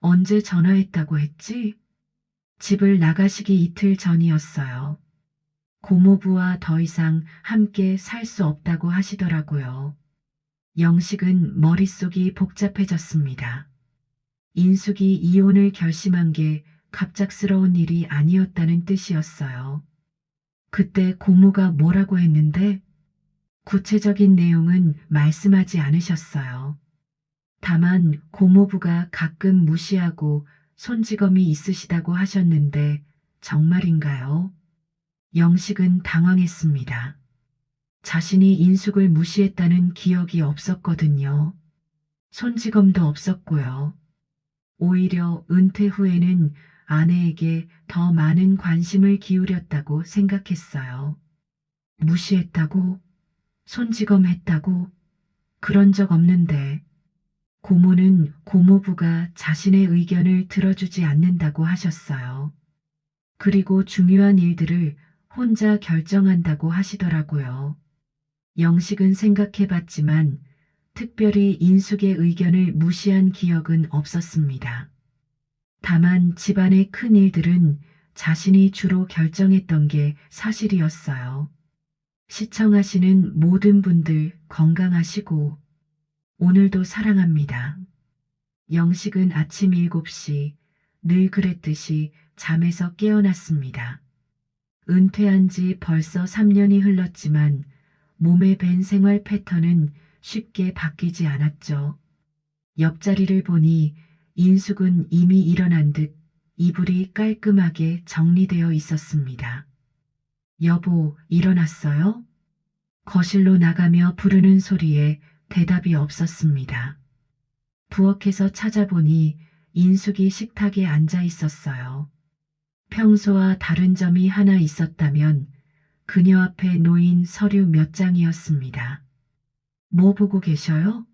언제 전화했다고 했지? 집을 나가시기 이틀 전이었어요. 고모부와 더 이상 함께 살 수 없다고 하시더라고요. 영식은 머릿속이 복잡해졌습니다. 인숙이 이혼을 결심한 게 갑작스러운 일이 아니었다는 뜻이었어요. 그때 고모가 뭐라고 했는데 구체적인 내용은 말씀하지 않으셨어요. 다만 고모부가 가끔 무시하고 손찌검이 있으시다고 하셨는데 정말인가요? 영식은 당황했습니다. 자신이 인숙을 무시했다는 기억이 없었거든요. 손찌검도 없었고요. 오히려 은퇴 후에는 아내에게 더 많은 관심을 기울였다고 생각했어요. 무시했다고? 손찌검했다고? 그런 적 없는데. 고모는 고모부가 자신의 의견을 들어주지 않는다고 하셨어요. 그리고 중요한 일들을 혼자 결정한다고 하시더라고요. 영식은 생각해봤지만 특별히 인숙의 의견을 무시한 기억은 없었습니다. 다만 집안의 큰 일들은 자신이 주로 결정했던 게 사실이었어요. 시청하시는 모든 분들 건강하시고 오늘도 사랑합니다. 영식은 아침 7시 늘 그랬듯이 잠에서 깨어났습니다. 은퇴한 지 벌써 3년이 흘렀지만 몸에 밴 생활 패턴은 쉽게 바뀌지 않았죠. 옆자리를 보니 인숙은 이미 일어난 듯 이불이 깔끔하게 정리되어 있었습니다. 여보, 일어났어요? 거실로 나가며 부르는 소리에 대답이 없었습니다. 부엌에서 찾아보니 인숙이 식탁에 앉아 있었어요. 평소와 다른 점이 하나 있었다면 그녀 앞에 놓인 서류 몇 장이었습니다. 뭐 보고 계셔요?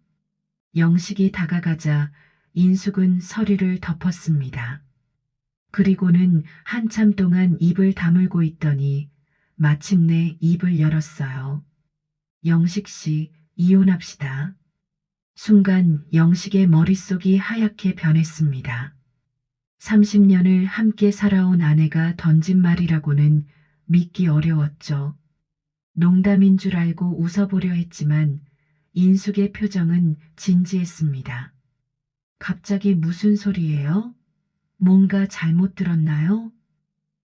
영식이 다가가자 인숙은 서류를 덮었습니다. 그리고는 한참 동안 입을 다물고 있더니 마침내 입을 열었어요. 영식 씨, 이혼합시다. 순간 영식의 머릿속이 하얗게 변했습니다. 30년을 함께 살아온 아내가 던진 말이라고는 믿기 어려웠죠. 농담인 줄 알고 웃어보려 했지만 인숙의 표정은 진지했습니다. 갑자기 무슨 소리예요? 뭔가 잘못 들었나요?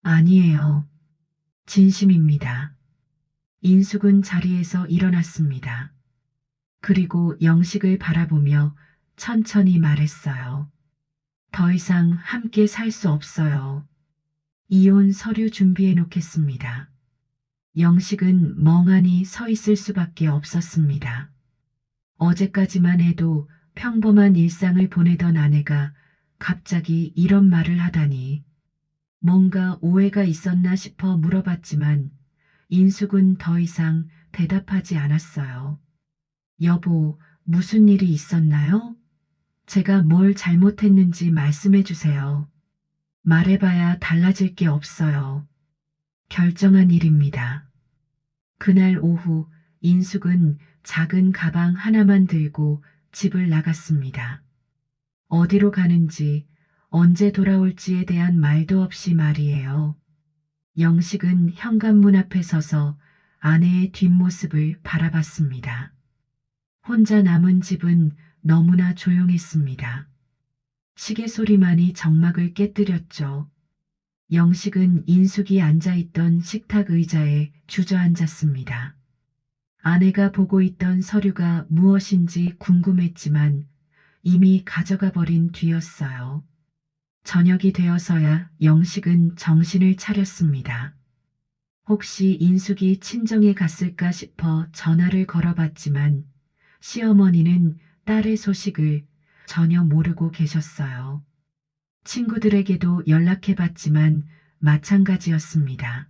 아니에요. 진심입니다. 인숙은 자리에서 일어났습니다. 그리고 영식을 바라보며 천천히 말했어요. 더 이상 함께 살 수 없어요. 이혼 서류 준비해 놓겠습니다. 영식은 멍하니 서 있을 수밖에 없었습니다. 어제까지만 해도 평범한 일상을 보내던 아내가 갑자기 이런 말을 하다니 뭔가 오해가 있었나 싶어 물어봤지만 인숙은 더 이상 대답하지 않았어요. 여보, 무슨 일이 있었나요? 제가 뭘 잘못했는지 말씀해 주세요. 말해봐야 달라질 게 없어요. 결정한 일입니다. 그날 오후 인숙은 작은 가방 하나만 들고 집을 나갔습니다. 어디로 가는지 언제 돌아올지에 대한 말도 없이 말이에요. 영식은 현관문 앞에 서서 아내의 뒷모습을 바라봤습니다. 혼자 남은 집은 너무나 조용했습니다. 시계 소리만이 정막을 깨뜨렸죠. 영식은 인숙이 앉아있던 식탁 의자에 주저앉았습니다. 아내가 보고 있던 서류가 무엇인지 궁금했지만 이미 가져가 버린 뒤였어요. 저녁이 되어서야 영식은 정신을 차렸습니다. 혹시 인숙이 친정에 갔을까 싶어 전화를 걸어봤지만 시어머니는 딸의 소식을 전혀 모르고 계셨어요. 친구들에게도 연락해봤지만 마찬가지였습니다.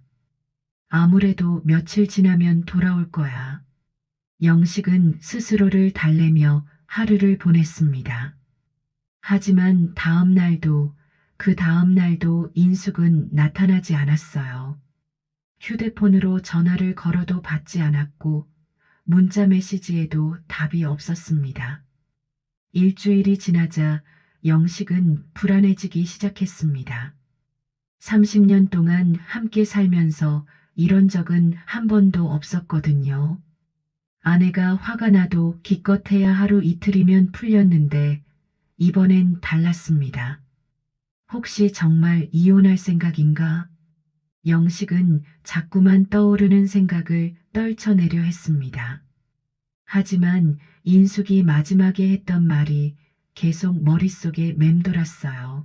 아무래도 며칠 지나면 돌아올 거야. 영식은 스스로를 달래며 하루를 보냈습니다. 하지만 다음 날도 그 다음 날도 인숙은 나타나지 않았어요. 휴대폰으로 전화를 걸어도 받지 않았고 문자 메시지에도 답이 없었습니다. 일주일이 지나자 영식은 불안해지기 시작했습니다. 30년 동안 함께 살면서 이런 적은 한 번도 없었거든요. 아내가 화가 나도 기껏해야 하루 이틀이면 풀렸는데 이번엔 달랐습니다. 혹시 정말 이혼할 생각인가? 영식은 자꾸만 떠오르는 생각을 떨쳐내려 했습니다. 하지만 인숙이 마지막에 했던 말이 계속 머릿속에 맴돌았어요.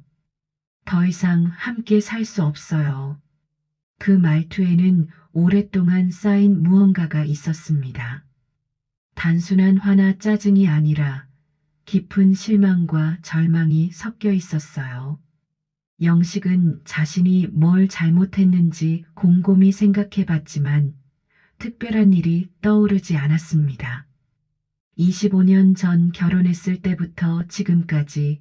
더 이상 함께 살 수 없어요. 그 말투에는 오랫동안 쌓인 무언가가 있었습니다. 단순한 화나 짜증이 아니라 깊은 실망과 절망이 섞여 있었어요. 영식은 자신이 뭘 잘못했는지 곰곰이 생각해 봤지만 특별한 일이 떠오르지 않았습니다. 25년 전 결혼했을 때부터 지금까지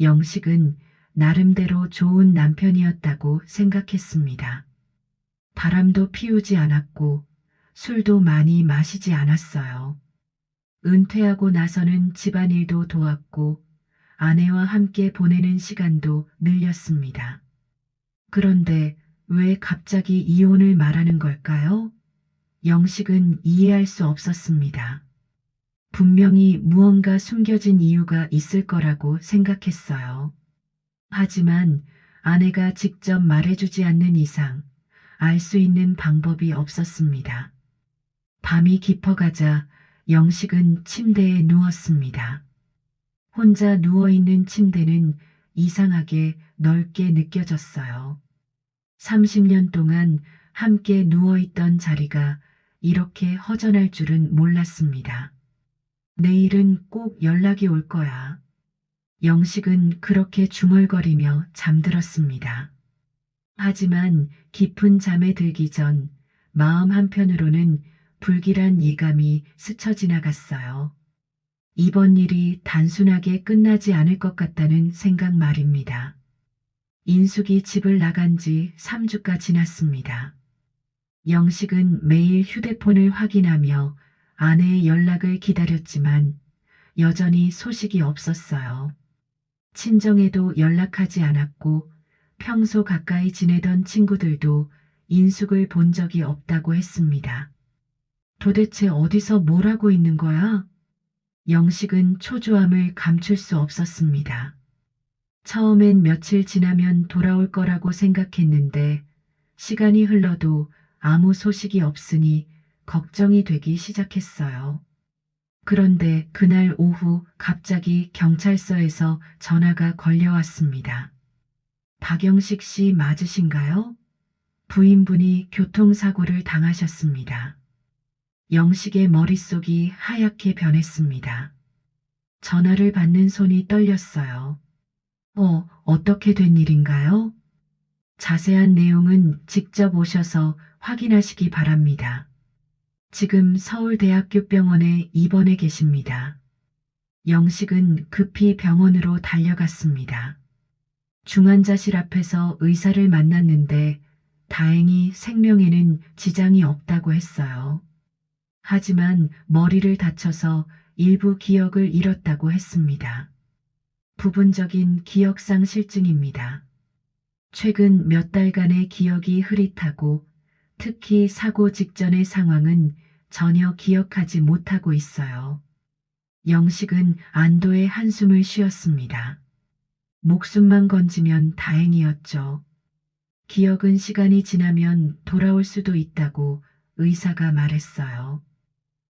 영식은 나름대로 좋은 남편이었다고 생각했습니다. 바람도 피우지 않았고 술도 많이 마시지 않았어요. 은퇴하고 나서는 집안일도 도왔고 아내와 함께 보내는 시간도 늘렸습니다. 그런데 왜 갑자기 이혼을 말하는 걸까요? 영식은 이해할 수 없었습니다. 분명히 무언가 숨겨진 이유가 있을 거라고 생각했어요. 하지만 아내가 직접 말해주지 않는 이상 알 수 있는 방법이 없었습니다. 밤이 깊어가자 영식은 침대에 누웠습니다. 혼자 누워있는 침대는 이상하게 넓게 느껴졌어요. 30년 동안 함께 누워있던 자리가 이렇게 허전할 줄은 몰랐습니다. 내일은 꼭 연락이 올 거야. 영식은 그렇게 중얼거리며 잠들었습니다. 하지만 깊은 잠에 들기 전 마음 한편으로는 불길한 예감이 스쳐 지나갔어요. 이번 일이 단순하게 끝나지 않을 것 같다는 생각 말입니다. 인숙이 집을 나간 지 3주가 지났습니다. 영식은 매일 휴대폰을 확인하며 아내의 연락을 기다렸지만 여전히 소식이 없었어요. 친정에도 연락하지 않았고 평소 가까이 지내던 친구들도 인숙을 본 적이 없다고 했습니다. 도대체 어디서 뭘 하고 있는 거야? 영식은 초조함을 감출 수 없었습니다. 처음엔 며칠 지나면 돌아올 거라고 생각했는데 시간이 흘러도 아무 소식이 없으니 걱정이 되기 시작했어요. 그런데 그날 오후 갑자기 경찰서에서 전화가 걸려왔습니다. 박영식 씨 맞으신가요? 부인분이 교통사고를 당하셨습니다. 영식의 머릿속이 하얗게 변했습니다. 전화를 받는 손이 떨렸어요. 어떻게 된 일인가요? 자세한 내용은 직접 오셔서 확인하시기 바랍니다. 지금 서울대학교 병원에 입원해 계십니다. 영식은 급히 병원으로 달려갔습니다. 중환자실 앞에서 의사를 만났는데 다행히 생명에는 지장이 없다고 했어요. 하지만 머리를 다쳐서 일부 기억을 잃었다고 했습니다. 부분적인 기억상실증입니다. 최근 몇 달간의 기억이 흐릿하고 특히 사고 직전의 상황은 전혀 기억하지 못하고 있어요. 영식은 안도의 한숨을 쉬었습니다. 목숨만 건지면 다행이었죠. 기억은 시간이 지나면 돌아올 수도 있다고 의사가 말했어요.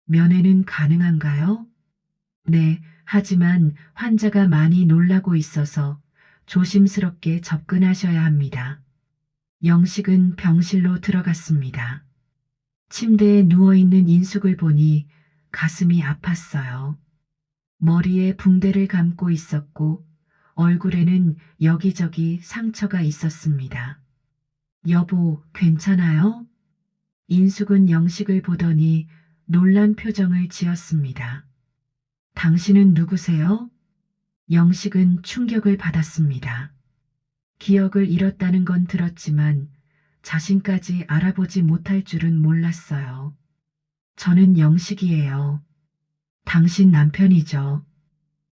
면회는 가능한가요? 네, 하지만 환자가 많이 놀라고 있어서 조심스럽게 접근하셔야 합니다. 영식은 병실로 들어갔습니다. 침대에 누워있는 인숙을 보니 가슴이 아팠어요. 머리에 붕대를 감고 있었고 얼굴에는 여기저기 상처가 있었습니다. 여보, 괜찮아요? 인숙은 영식을 보더니 놀란 표정을 지었습니다. 당신은 누구세요? 영식은 충격을 받았습니다. 기억을 잃었다는 건 들었지만 자신까지 알아보지 못할 줄은 몰랐어요. 저는 영식이에요. 당신 남편이죠.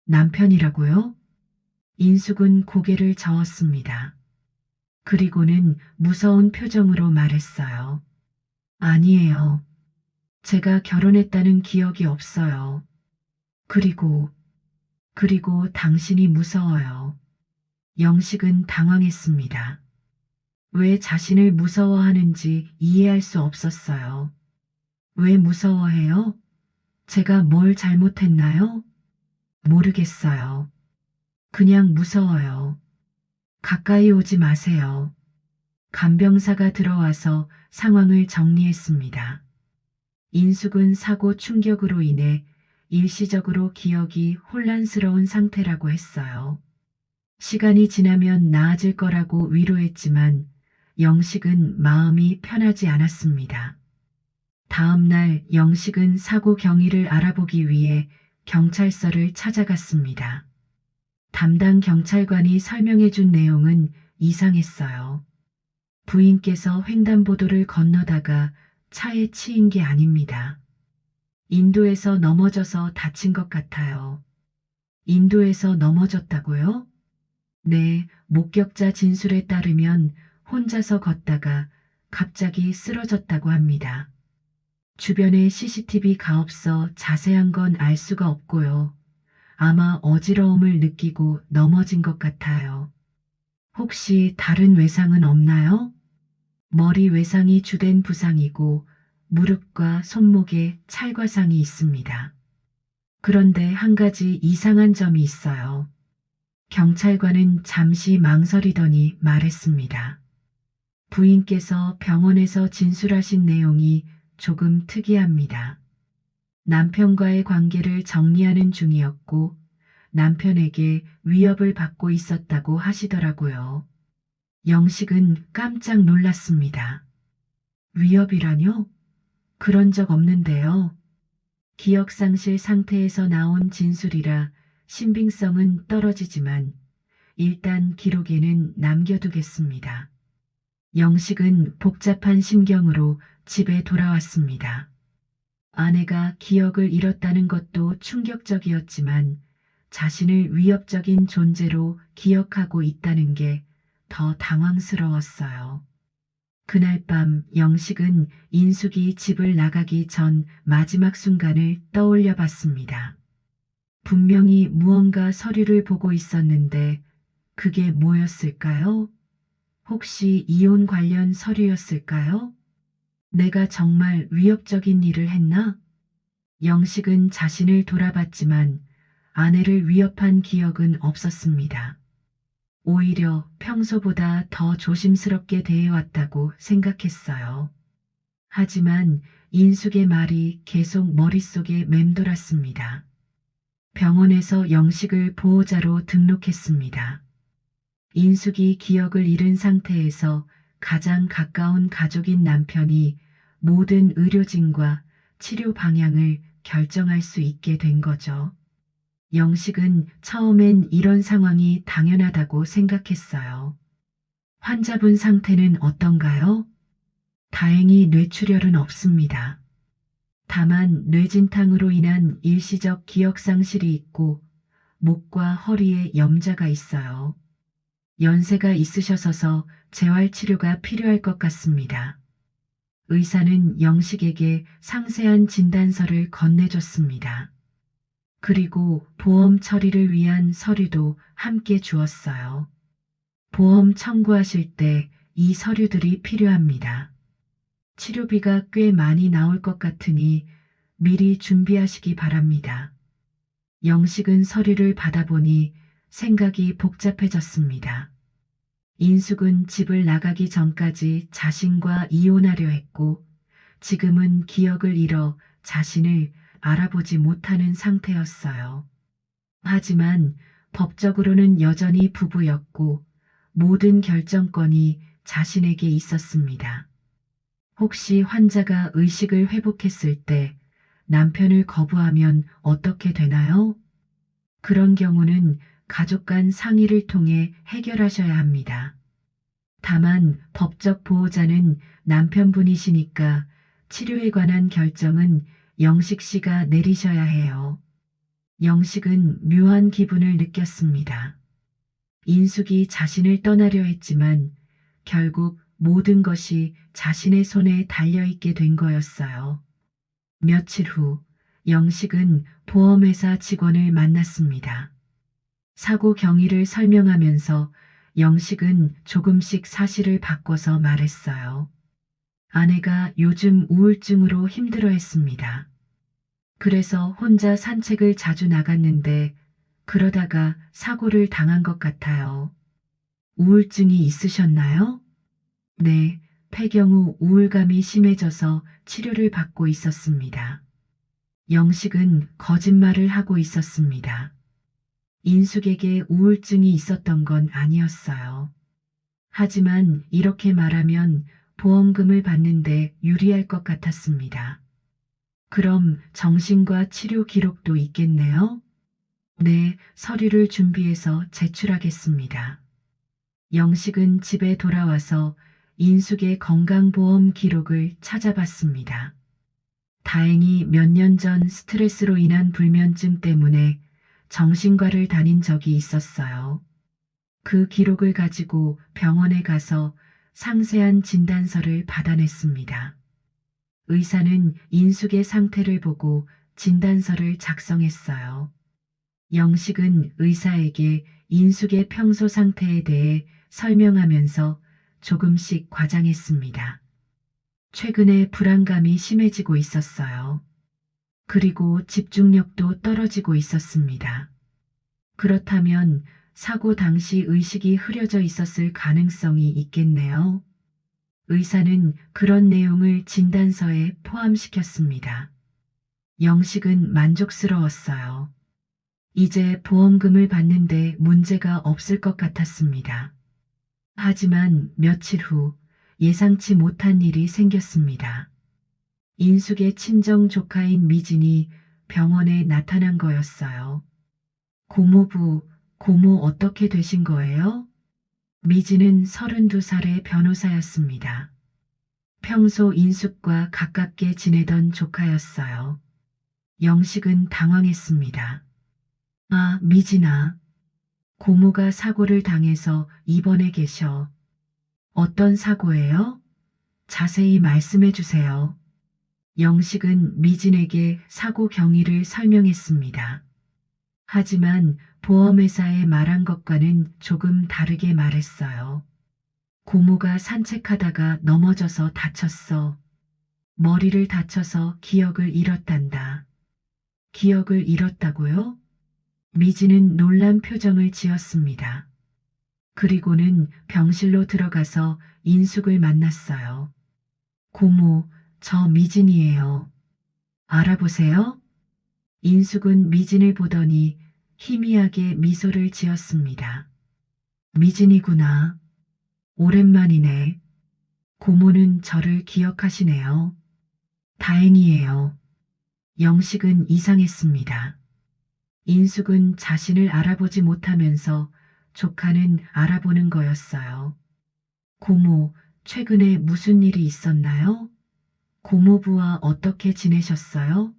남편이라고요? 인숙은 고개를 저었습니다. 그리고는 무서운 표정으로 말했어요. 아니에요. 제가 결혼했다는 기억이 없어요. 그리고 당신이 무서워요. 영식은 당황했습니다. 왜 자신을 무서워하는지 이해할 수 없었어요. 왜 무서워해요? 제가 뭘 잘못했나요? 모르겠어요. 그냥 무서워요. 가까이 오지 마세요. 간병사가 들어와서 상황을 정리했습니다. 인숙은 사고 충격으로 인해 일시적으로 기억이 혼란스러운 상태라고 했어요. 시간이 지나면 나아질 거라고 위로했지만 영식은 마음이 편하지 않았습니다. 다음 날 영식은 사고 경위를 알아보기 위해 경찰서를 찾아갔습니다. 담당 경찰관이 설명해 준 내용은 이상했어요. 부인께서 횡단보도를 건너다가 차에 치인 게 아닙니다. 인도에서 넘어져서 다친 것 같아요. 인도에서 넘어졌다고요? 네, 목격자 진술에 따르면 혼자서 걷다가 갑자기 쓰러졌다고 합니다. 주변에 CCTV가 없어 자세한 건 알 수가 없고요. 아마 어지러움을 느끼고 넘어진 것 같아요. 혹시 다른 외상은 없나요? 머리 외상이 주된 부상이고 무릎과 손목에 찰과상이 있습니다. 그런데 한 가지 이상한 점이 있어요. 경찰관은 잠시 망설이더니 말했습니다. 부인께서 병원에서 진술하신 내용이 조금 특이합니다. 남편과의 관계를 정리하는 중이었고 남편에게 위협을 받고 있었다고 하시더라고요. 영식은 깜짝 놀랐습니다. 위협이라뇨? 그런 적 없는데요. 기억상실 상태에서 나온 진술이라 신빙성은 떨어지지만 일단 기록에는 남겨두겠습니다. 영식은 복잡한 심경으로 집에 돌아왔습니다. 아내가 기억을 잃었다는 것도 충격적이었지만 자신을 위협적인 존재로 기억하고 있다는 게 더 당황스러웠어요. 그날 밤 영식은 인숙이 집을 나가기 전 마지막 순간을 떠올려 봤습니다. 분명히 무언가 서류를 보고 있었는데 그게 뭐였을까요? 혹시 이혼 관련 서류였을까요? 내가 정말 위협적인 일을 했나? 영식은 자신을 돌아봤지만 아내를 위협한 기억은 없었습니다. 오히려 평소보다 더 조심스럽게 대해왔다고 생각했어요. 하지만 인숙의 말이 계속 머릿속에 맴돌았습니다. 병원에서 영식을 보호자로 등록했습니다. 인숙이 기억을 잃은 상태에서 가장 가까운 가족인 남편이 모든 의료진과 치료 방향을 결정할 수 있게 된 거죠. 영식은 처음엔 이런 상황이 당연하다고 생각했어요. 환자분 상태는 어떤가요? 다행히 뇌출혈은 없습니다. 다만 뇌진탕으로 인한 일시적 기억상실이 있고 목과 허리에 염자가 있어요. 연세가 있으셔서 재활치료가 필요할 것 같습니다. 의사는 영식에게 상세한 진단서를 건네줬습니다. 그리고 보험 처리를 위한 서류도 함께 주었어요. 보험 청구하실 때 이 서류들이 필요합니다. 치료비가 꽤 많이 나올 것 같으니 미리 준비하시기 바랍니다. 영식은 서류를 받아보니 생각이 복잡해졌습니다. 인숙은 집을 나가기 전까지 자신과 이혼하려 했고 지금은 기억을 잃어 자신을 알아보지 못하는 상태였어요. 하지만 법적으로는 여전히 부부였고 모든 결정권이 자신에게 있었습니다. 혹시 환자가 의식을 회복했을 때 남편을 거부하면 어떻게 되나요? 그런 경우는 가족 간 상의를 통해 해결하셔야 합니다. 다만 법적 보호자는 남편분이시니까 치료에 관한 결정은 영식 씨가 내리셔야 해요. 영식은 묘한 기분을 느꼈습니다. 인숙이 자신을 떠나려 했지만 결국 모든 것이 자신의 손에 달려있게 된 거였어요. 며칠 후 영식은 보험회사 직원을 만났습니다. 사고 경위를 설명하면서 영식은 조금씩 사실을 바꿔서 말했어요. 아내가 요즘 우울증으로 힘들어했습니다. 그래서 혼자 산책을 자주 나갔는데 그러다가 사고를 당한 것 같아요. 우울증이 있으셨나요? 네, 폐경 후 우울감이 심해져서 치료를 받고 있었습니다. 영식은 거짓말을 하고 있었습니다. 인숙에게 우울증이 있었던 건 아니었어요. 하지만 이렇게 말하면 보험금을 받는데 유리할 것 같았습니다. 그럼 정신과 치료 기록도 있겠네요? 네, 서류를 준비해서 제출하겠습니다. 영식은 집에 돌아와서 인숙의 건강보험 기록을 찾아봤습니다. 다행히 몇 년 전 스트레스로 인한 불면증 때문에 정신과를 다닌 적이 있었어요. 그 기록을 가지고 병원에 가서 상세한 진단서를 받아냈습니다. 의사는 인숙의 상태를 보고 진단서를 작성했어요. 영식은 의사에게 인숙의 평소 상태에 대해 설명하면서 조금씩 과장했습니다. 최근에 불안감이 심해지고 있었어요. 그리고 집중력도 떨어지고 있었습니다. 그렇다면 사고 당시 의식이 흐려져 있었을 가능성이 있겠네요. 의사는 그런 내용을 진단서에 포함시켰습니다. 영식은 만족스러웠어요. 이제 보험금을 받는데 문제가 없을 것 같았습니다. 하지만 며칠 후 예상치 못한 일이 생겼습니다. 인숙의 친정 조카인 미진이 병원에 나타난 거였어요. 고모부, 고모 어떻게 되신 거예요? 미진은 32살의 변호사였습니다. 평소 인숙과 가깝게 지내던 조카였어요. 영식은 당황했습니다. 아, 미진아. 고모가 사고를 당해서 입원해 계셔. 어떤 사고예요? 자세히 말씀해 주세요. 영식은 미진에게 사고 경위를 설명했습니다. 하지만 보험회사에 말한 것과는 조금 다르게 말했어요. 고모가 산책하다가 넘어져서 다쳤어. 머리를 다쳐서 기억을 잃었단다. 기억을 잃었다고요? 미진은 놀란 표정을 지었습니다. 그리고는 병실로 들어가서 인숙을 만났어요. 고모, 저 미진이에요. 알아보세요? 인숙은 미진을 보더니 희미하게 미소를 지었습니다. 미진이구나. 오랜만이네. 고모는 저를 기억하시네요. 다행이에요. 영식은 이상했습니다. 인숙은 자신을 알아보지 못하면서 조카는 알아보는 거였어요. 고모, 최근에 무슨 일이 있었나요? 고모부와 어떻게 지내셨어요?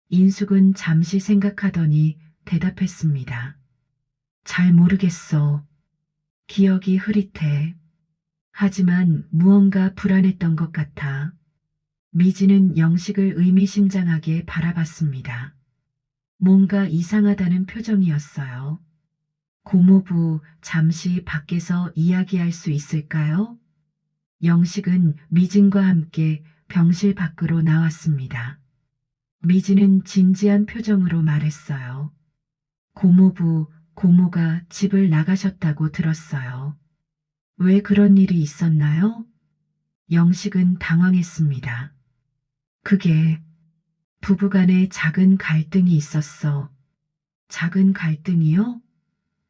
인숙은 잠시 생각하더니 대답했습니다. 잘 모르겠어. 기억이 흐릿해. 하지만 무언가 불안했던 것 같아. 미지는 영식을 의미심장하게 바라봤습니다. 뭔가 이상하다는 표정이었어요. 고모부, 잠시 밖에서 이야기할 수 있을까요? 영식은 미진과 함께 병실 밖으로 나왔습니다. 미진은 진지한 표정으로 말했어요. 고모부, 고모가 집을 나가셨다고 들었어요. 왜 그런 일이 있었나요? 영식은 당황했습니다. 그게 부부간에 작은 갈등이 있었어. 작은 갈등이요?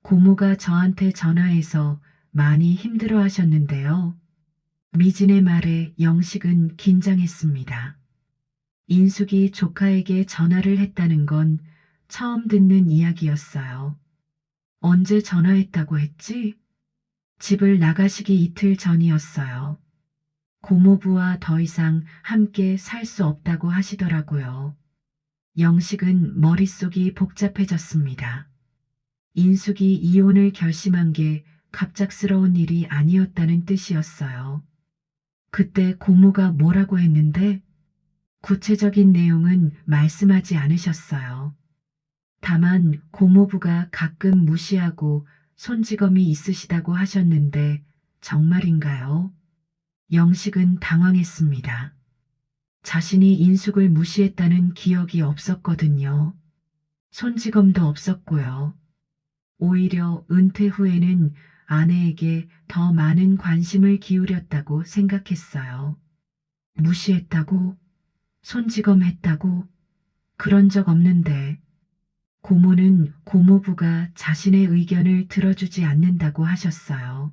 고모가 저한테 전화해서 많이 힘들어 하셨는데요. 미진의 말에 영식은 긴장했습니다. 인숙이 조카에게 전화를 했다는 건 처음 듣는 이야기였어요. 언제 전화했다고 했지? 집을 나가시기 이틀 전이었어요. 고모부와 더 이상 함께 살 수 없다고 하시더라고요. 영식은 머릿속이 복잡해졌습니다. 인숙이 이혼을 결심한 게 갑작스러운 일이 아니었다는 뜻이었어요. 그때 고모가 뭐라고 했는데 구체적인 내용은 말씀하지 않으셨어요. 다만 고모부가 가끔 무시하고 손찌검이 있으시다고 하셨는데 정말인가요? 영식은 당황했습니다. 자신이 인숙을 무시했다는 기억이 없었거든요. 손찌검도 없었고요. 오히려 은퇴 후에는 아내에게 더 많은 관심을 기울였다고 생각했어요. 무시했다고? 손찌검했다고? 그런 적 없는데. 고모는 고모부가 자신의 의견을 들어주지 않는다고 하셨어요.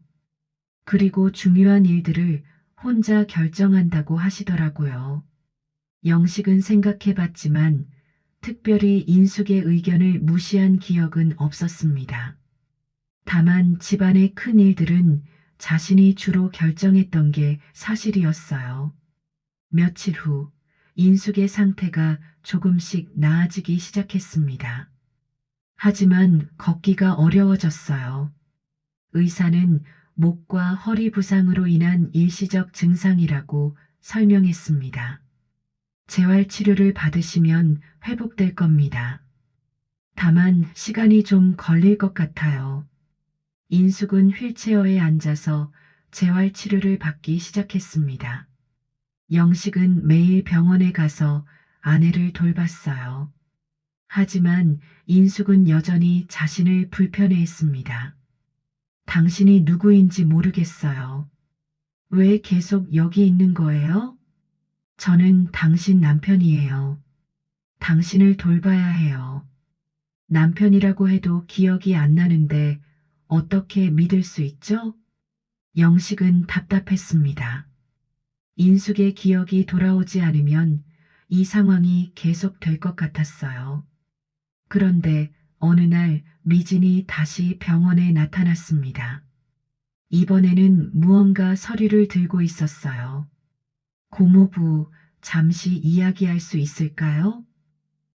그리고 중요한 일들을 혼자 결정한다고 하시더라고요. 영식은 생각해봤지만 특별히 인숙의 의견을 무시한 기억은 없었습니다. 다만 집안의 큰 일들은 자신이 주로 결정했던 게 사실이었어요. 며칠 후 인숙의 상태가 조금씩 나아지기 시작했습니다. 하지만 걷기가 어려워졌어요. 의사는 목과 허리 부상으로 인한 일시적 증상이라고 설명했습니다. 재활 치료를 받으시면 회복될 겁니다. 다만 시간이 좀 걸릴 것 같아요. 인숙은 휠체어에 앉아서 재활 치료를 받기 시작했습니다. 영식은 매일 병원에 가서 아내를 돌봤어요. 하지만 인숙은 여전히 자신을 불편해했습니다. 당신이 누구인지 모르겠어요. 왜 계속 여기 있는 거예요? 저는 당신 남편이에요. 당신을 돌봐야 해요. 남편이라고 해도 기억이 안 나는데 어떻게 믿을 수 있죠? 영식은 답답했습니다. 인숙의 기억이 돌아오지 않으면 이 상황이 계속될 것 같았어요. 그런데 어느 날 미진이 다시 병원에 나타났습니다. 이번에는 무언가 서류를 들고 있었어요. 고모부, 잠시 이야기할 수 있을까요?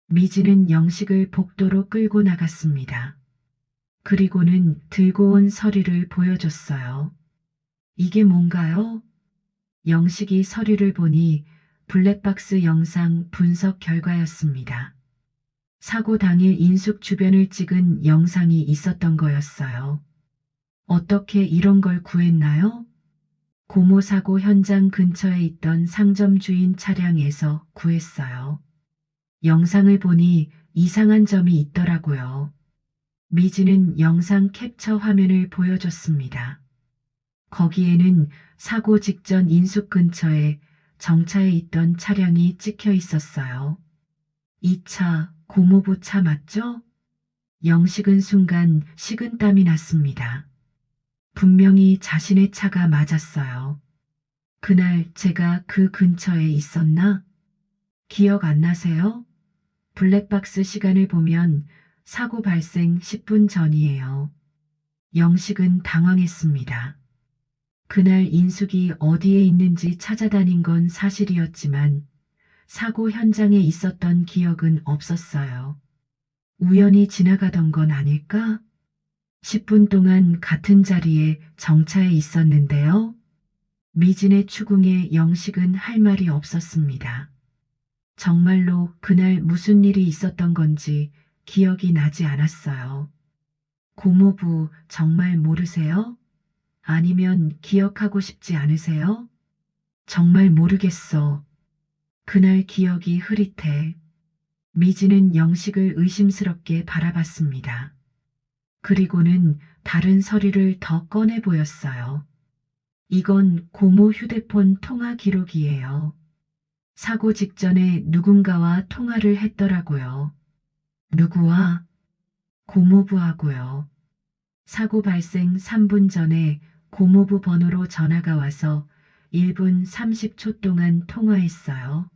미진은 영식을 복도로 끌고 나갔습니다. 그리고는 들고 온 서류를 보여줬어요. 이게 뭔가요? 영식이 서류를 보니 블랙박스 영상 분석 결과였습니다. 사고 당일 인숙 주변을 찍은 영상이 있었던 거였어요. 어떻게 이런 걸 구했나요? 고모 사고 현장 근처에 있던 상점 주인 차량에서 구했어요. 영상을 보니 이상한 점이 있더라고요. 미지는 영상 캡처 화면을 보여줬습니다. 거기에는 사고 직전 인숙 근처에 정차해 있던 차량이 찍혀 있었어요. 이 차, 고모부 차 맞죠? 영식은 순간 식은땀이 났습니다. 분명히 자신의 차가 맞았어요. 그날 제가 그 근처에 있었나? 기억 안 나세요? 블랙박스 시간을 보면 사고 발생 10분 전이에요. 영식은 당황했습니다. 그날 인숙이 어디에 있는지 찾아다닌 건 사실이었지만 사고 현장에 있었던 기억은 없었어요. 우연히 지나가던 건 아닐까? 10분 동안 같은 자리에 정차해 있었는데요. 미진의 추궁에 영식은 할 말이 없었습니다. 정말로 그날 무슨 일이 있었던 건지 기억이 나지 않았어요. 고모부 정말 모르세요? 아니면 기억하고 싶지 않으세요? 정말 모르겠어. 그날 기억이 흐릿해. 미지는 영식을 의심스럽게 바라봤습니다. 그리고는 다른 서류를 더 꺼내 보였어요. 이건 고모 휴대폰 통화 기록이에요. 사고 직전에 누군가와 통화를 했더라고요. 누구와? 고모부하고요. 사고 발생 3분 전에 고모부 번호로 전화가 와서 1분 30초 동안 통화했어요.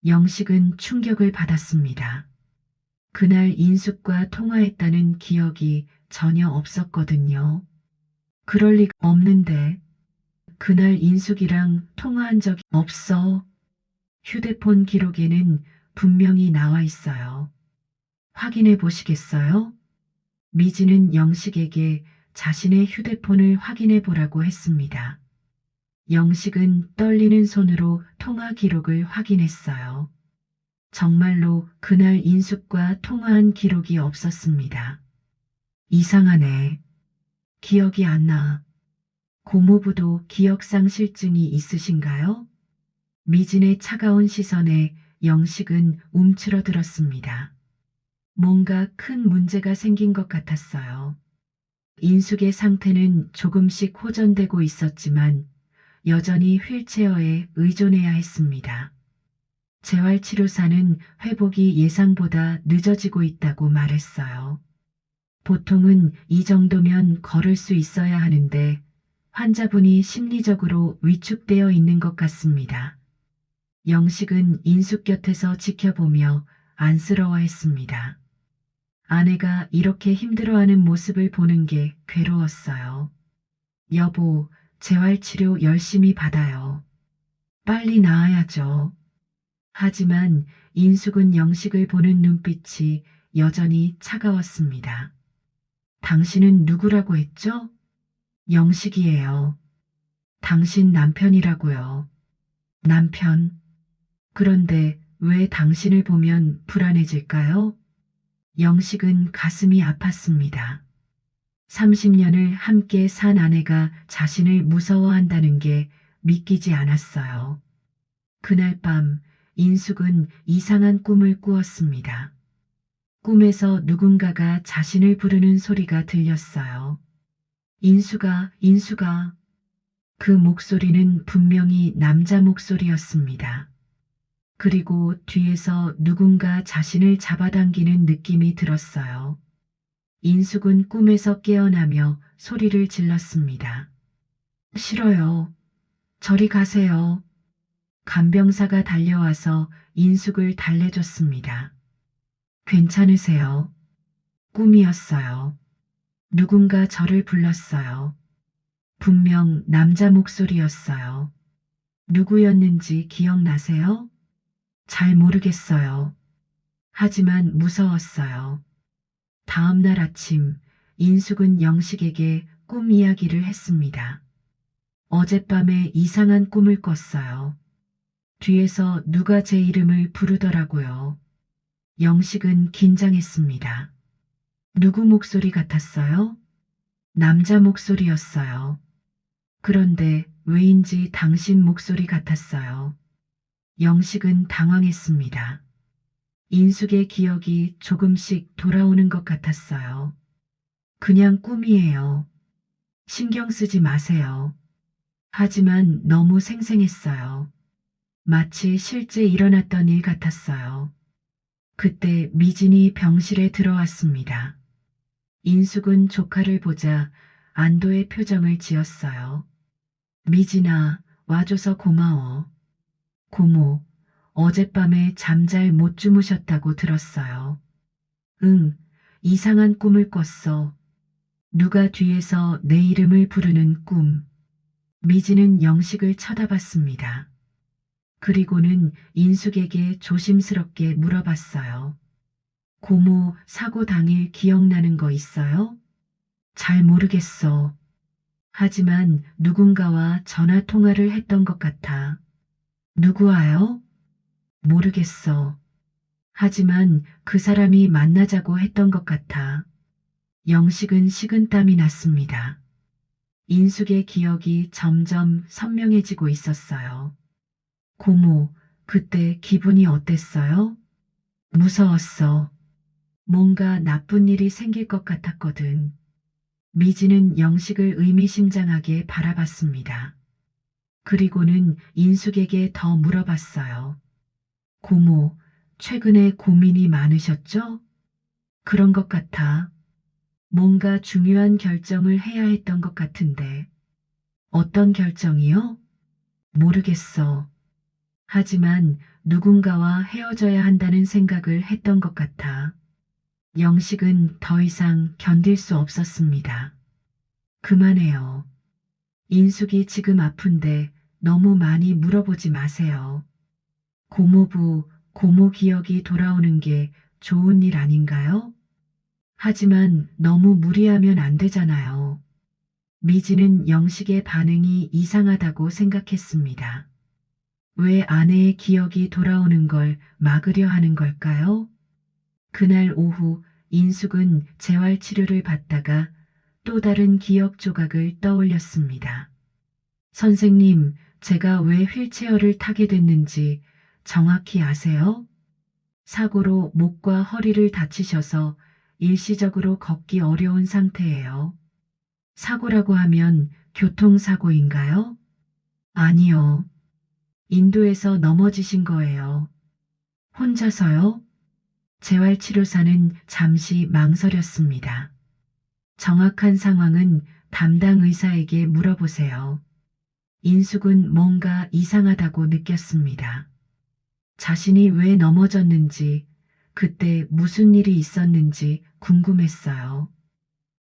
영식은 충격을 받았습니다. 그날 인숙과 통화했다는 기억이 전혀 없었거든요. 그럴 리가 없는데 그날 인숙이랑 통화한 적이 없어. 휴대폰 기록에는 분명히 나와 있어요. 확인해 보시겠어요? 미진은 영식에게 자신의 휴대폰을 확인해 보라고 했습니다. 영식은 떨리는 손으로 통화 기록을 확인했어요. 정말로 그날 인숙과 통화한 기록이 없었습니다. 이상하네. 기억이 안 나. 고모부도 기억상실증이 있으신가요? 미진의 차가운 시선에 영식은 움츠러들었습니다. 뭔가 큰 문제가 생긴 것 같았어요. 인숙의 상태는 조금씩 호전되고 있었지만 여전히 휠체어에 의존해야 했습니다. 재활치료사는 회복이 예상보다 늦어지고 있다고 말했어요. 보통은 이 정도면 걸을 수 있어야 하는데 환자분이 심리적으로 위축되어 있는 것 같습니다. 영식은 인숙 곁에서 지켜보며 안쓰러워했습니다. 아내가 이렇게 힘들어하는 모습을 보는 게 괴로웠어요. 여보, 재활치료 열심히 받아요. 빨리 나아야죠. 하지만 인숙은 영식을 보는 눈빛이 여전히 차가웠습니다. 당신은 누구라고 했죠? 영식이에요. 당신 남편이라고요. 남편. 그런데 왜 당신을 보면 불안해질까요? 영식은 가슴이 아팠습니다. 30년을 함께 산 아내가 자신을 무서워한다는 게 믿기지 않았어요. 그날 밤 인숙은 이상한 꿈을 꾸었습니다. 꿈에서 누군가가 자신을 부르는 소리가 들렸어요. 인숙아, 인숙아. 그 목소리는 분명히 남자 목소리였습니다. 그리고 뒤에서 누군가 자신을 잡아당기는 느낌이 들었어요. 인숙은 꿈에서 깨어나며 소리를 질렀습니다. 싫어요. 저리 가세요. 간병사가 달려와서 인숙을 달래줬습니다. 괜찮으세요? 꿈이었어요. 누군가 저를 불렀어요. 분명 남자 목소리였어요. 누구였는지 기억나세요? 잘 모르겠어요. 하지만 무서웠어요. 다음 날 아침 인숙은 영식에게 꿈 이야기를 했습니다. 어젯밤에 이상한 꿈을 꿨어요. 뒤에서 누가 제 이름을 부르더라고요. 영식은 긴장했습니다. 누구 목소리 같았어요? 남자 목소리였어요. 그런데 왜인지 당신 목소리 같았어요. 영식은 당황했습니다. 인숙의 기억이 조금씩 돌아오는 것 같았어요. 그냥 꿈이에요. 신경 쓰지 마세요. 하지만 너무 생생했어요. 마치 실제 일어났던 일 같았어요. 그때 미진이 병실에 들어왔습니다. 인숙은 조카를 보자 안도의 표정을 지었어요. 미진아, 와줘서 고마워. 고모, 어젯밤에 잠 잘 못 주무셨다고 들었어요. 응, 이상한 꿈을 꿨어. 누가 뒤에서 내 이름을 부르는 꿈. 미진은 영식을 쳐다봤습니다. 그리고는 인숙에게 조심스럽게 물어봤어요. 고모, 사고 당일 기억나는 거 있어요? 잘 모르겠어. 하지만 누군가와 전화 통화를 했던 것 같아. 누구와요? 모르겠어. 하지만 그 사람이 만나자고 했던 것 같아. 영식은 식은땀이 났습니다. 인숙의 기억이 점점 선명해지고 있었어요. 고모, 그때 기분이 어땠어요? 무서웠어. 뭔가 나쁜 일이 생길 것 같았거든. 미지는 영식을 의미심장하게 바라봤습니다. 그리고는 인숙에게 더 물어봤어요. 고모, 최근에 고민이 많으셨죠? 그런 것 같아. 뭔가 중요한 결정을 해야 했던 것 같은데. 어떤 결정이요? 모르겠어. 하지만 누군가와 헤어져야 한다는 생각을 했던 것 같아. 영식은 더 이상 견딜 수 없었습니다. 그만해요. 인숙이 지금 아픈데 너무 많이 물어보지 마세요. 고모부, 고모 기억이 돌아오는 게 좋은 일 아닌가요? 하지만 너무 무리하면 안 되잖아요. 미지는 영식의 반응이 이상하다고 생각했습니다. 왜 아내의 기억이 돌아오는 걸 막으려 하는 걸까요? 그날 오후 인숙은 재활치료를 받다가 또 다른 기억 조각을 떠올렸습니다. 선생님, 제가 왜 휠체어를 타게 됐는지 정확히 아세요? 사고로 목과 허리를 다치셔서 일시적으로 걷기 어려운 상태예요. 사고라고 하면 교통사고인가요? 아니요. 인도에서 넘어지신 거예요. 혼자서요? 재활치료사는 잠시 망설였습니다. 정확한 상황은 담당 의사에게 물어보세요. 인숙은 뭔가 이상하다고 느꼈습니다. 자신이 왜 넘어졌는지, 그때 무슨 일이 있었는지 궁금했어요.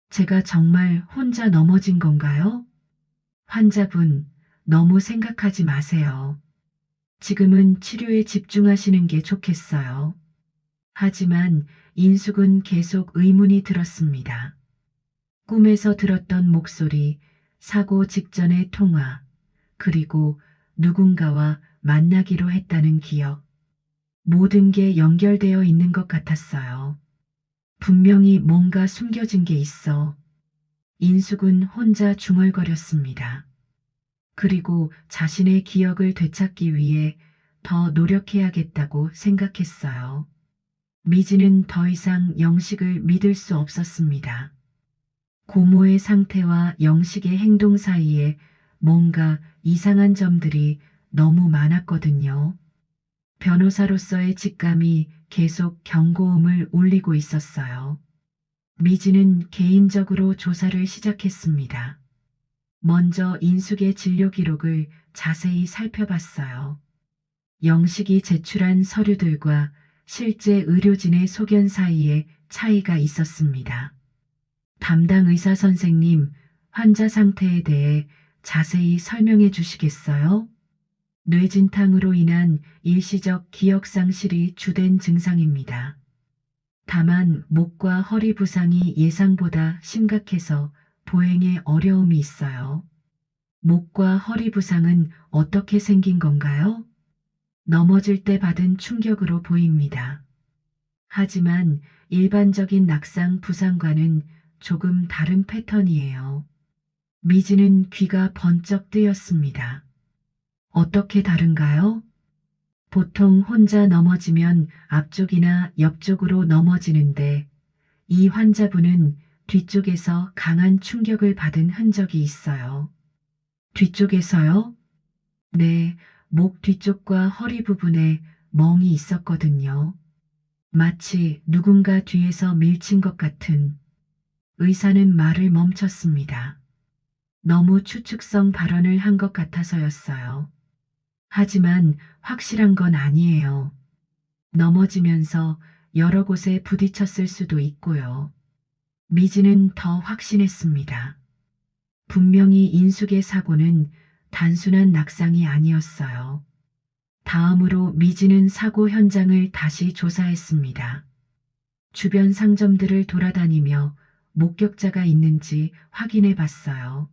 제가 정말 혼자 넘어진 건가요? 환자분, 너무 생각하지 마세요. 지금은 치료에 집중하시는 게 좋겠어요. 하지만 인숙은 계속 의문이 들었습니다. 꿈에서 들었던 목소리, 사고 직전의 통화, 그리고 누군가와 만나기로 했다는 기억. 모든 게 연결되어 있는 것 같았어요. 분명히 뭔가 숨겨진 게 있어. 인숙은 혼자 중얼거렸습니다. 그리고 자신의 기억을 되찾기 위해 더 노력해야겠다고 생각했어요. 미지는 더 이상 영식을 믿을 수 없었습니다. 고모의 상태와 영식의 행동 사이에 뭔가 이상한 점들이 너무 많았거든요. 변호사로서의 직감이 계속 경고음을 울리고 있었어요. 미지는 개인적으로 조사를 시작했습니다. 먼저 인숙의 진료 기록을 자세히 살펴봤어요. 영식이 제출한 서류들과 실제 의료진의 소견 사이에 차이가 있었습니다. 담당 의사 선생님, 환자 상태에 대해 자세히 설명해 주시겠어요? 뇌진탕으로 인한 일시적 기억 상실이 주된 증상입니다. 다만 목과 허리 부상이 예상보다 심각해서 보행에 어려움이 있어요. 목과 허리 부상은 어떻게 생긴 건가요? 넘어질 때 받은 충격으로 보입니다. 하지만 일반적인 낙상 부상과는 조금 다른 패턴이에요. 미지는 귀가 번쩍 뜨였습니다. 어떻게 다른가요? 보통 혼자 넘어지면 앞쪽이나 옆쪽으로 넘어지는데 이 환자분은 뒤쪽에서 강한 충격을 받은 흔적이 있어요. 뒤쪽에서요? 네, 목 뒤쪽과 허리 부분에 멍이 있었거든요. 마치 누군가 뒤에서 밀친 것 같은. 의사는 말을 멈췄습니다. 너무 추측성 발언을 한 것 같아서였어요. 하지만 확실한 건 아니에요. 넘어지면서 여러 곳에 부딪혔을 수도 있고요. 미지는 더 확신했습니다. 분명히 인숙의 사고는 단순한 낙상이 아니었어요. 다음으로 미지는 사고 현장을 다시 조사했습니다. 주변 상점들을 돌아다니며 목격자가 있는지 확인해 봤어요.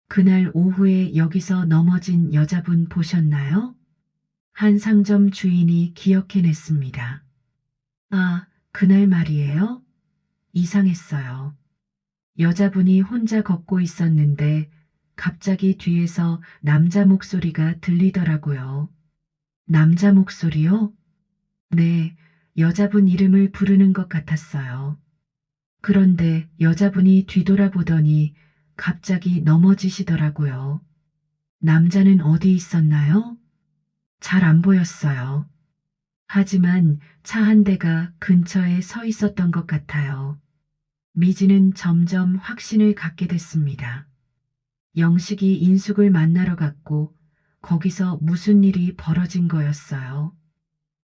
그날 오후에 여기서 넘어진 여자분 보셨나요? 한 상점 주인이 기억해냈습니다. 아, 그날 말이에요? 이상했어요. 여자분이 혼자 걷고 있었는데 갑자기 뒤에서 남자 목소리가 들리더라고요. 남자 목소리요? 네, 여자분 이름을 부르는 것 같았어요. 그런데 여자분이 뒤돌아보더니 갑자기 넘어지시더라고요. 남자는 어디 있었나요? 잘 안 보였어요. 하지만 차 한 대가 근처에 서 있었던 것 같아요. 미지는 점점 확신을 갖게 됐습니다. 영식이 인숙을 만나러 갔고 거기서 무슨 일이 벌어진 거였어요.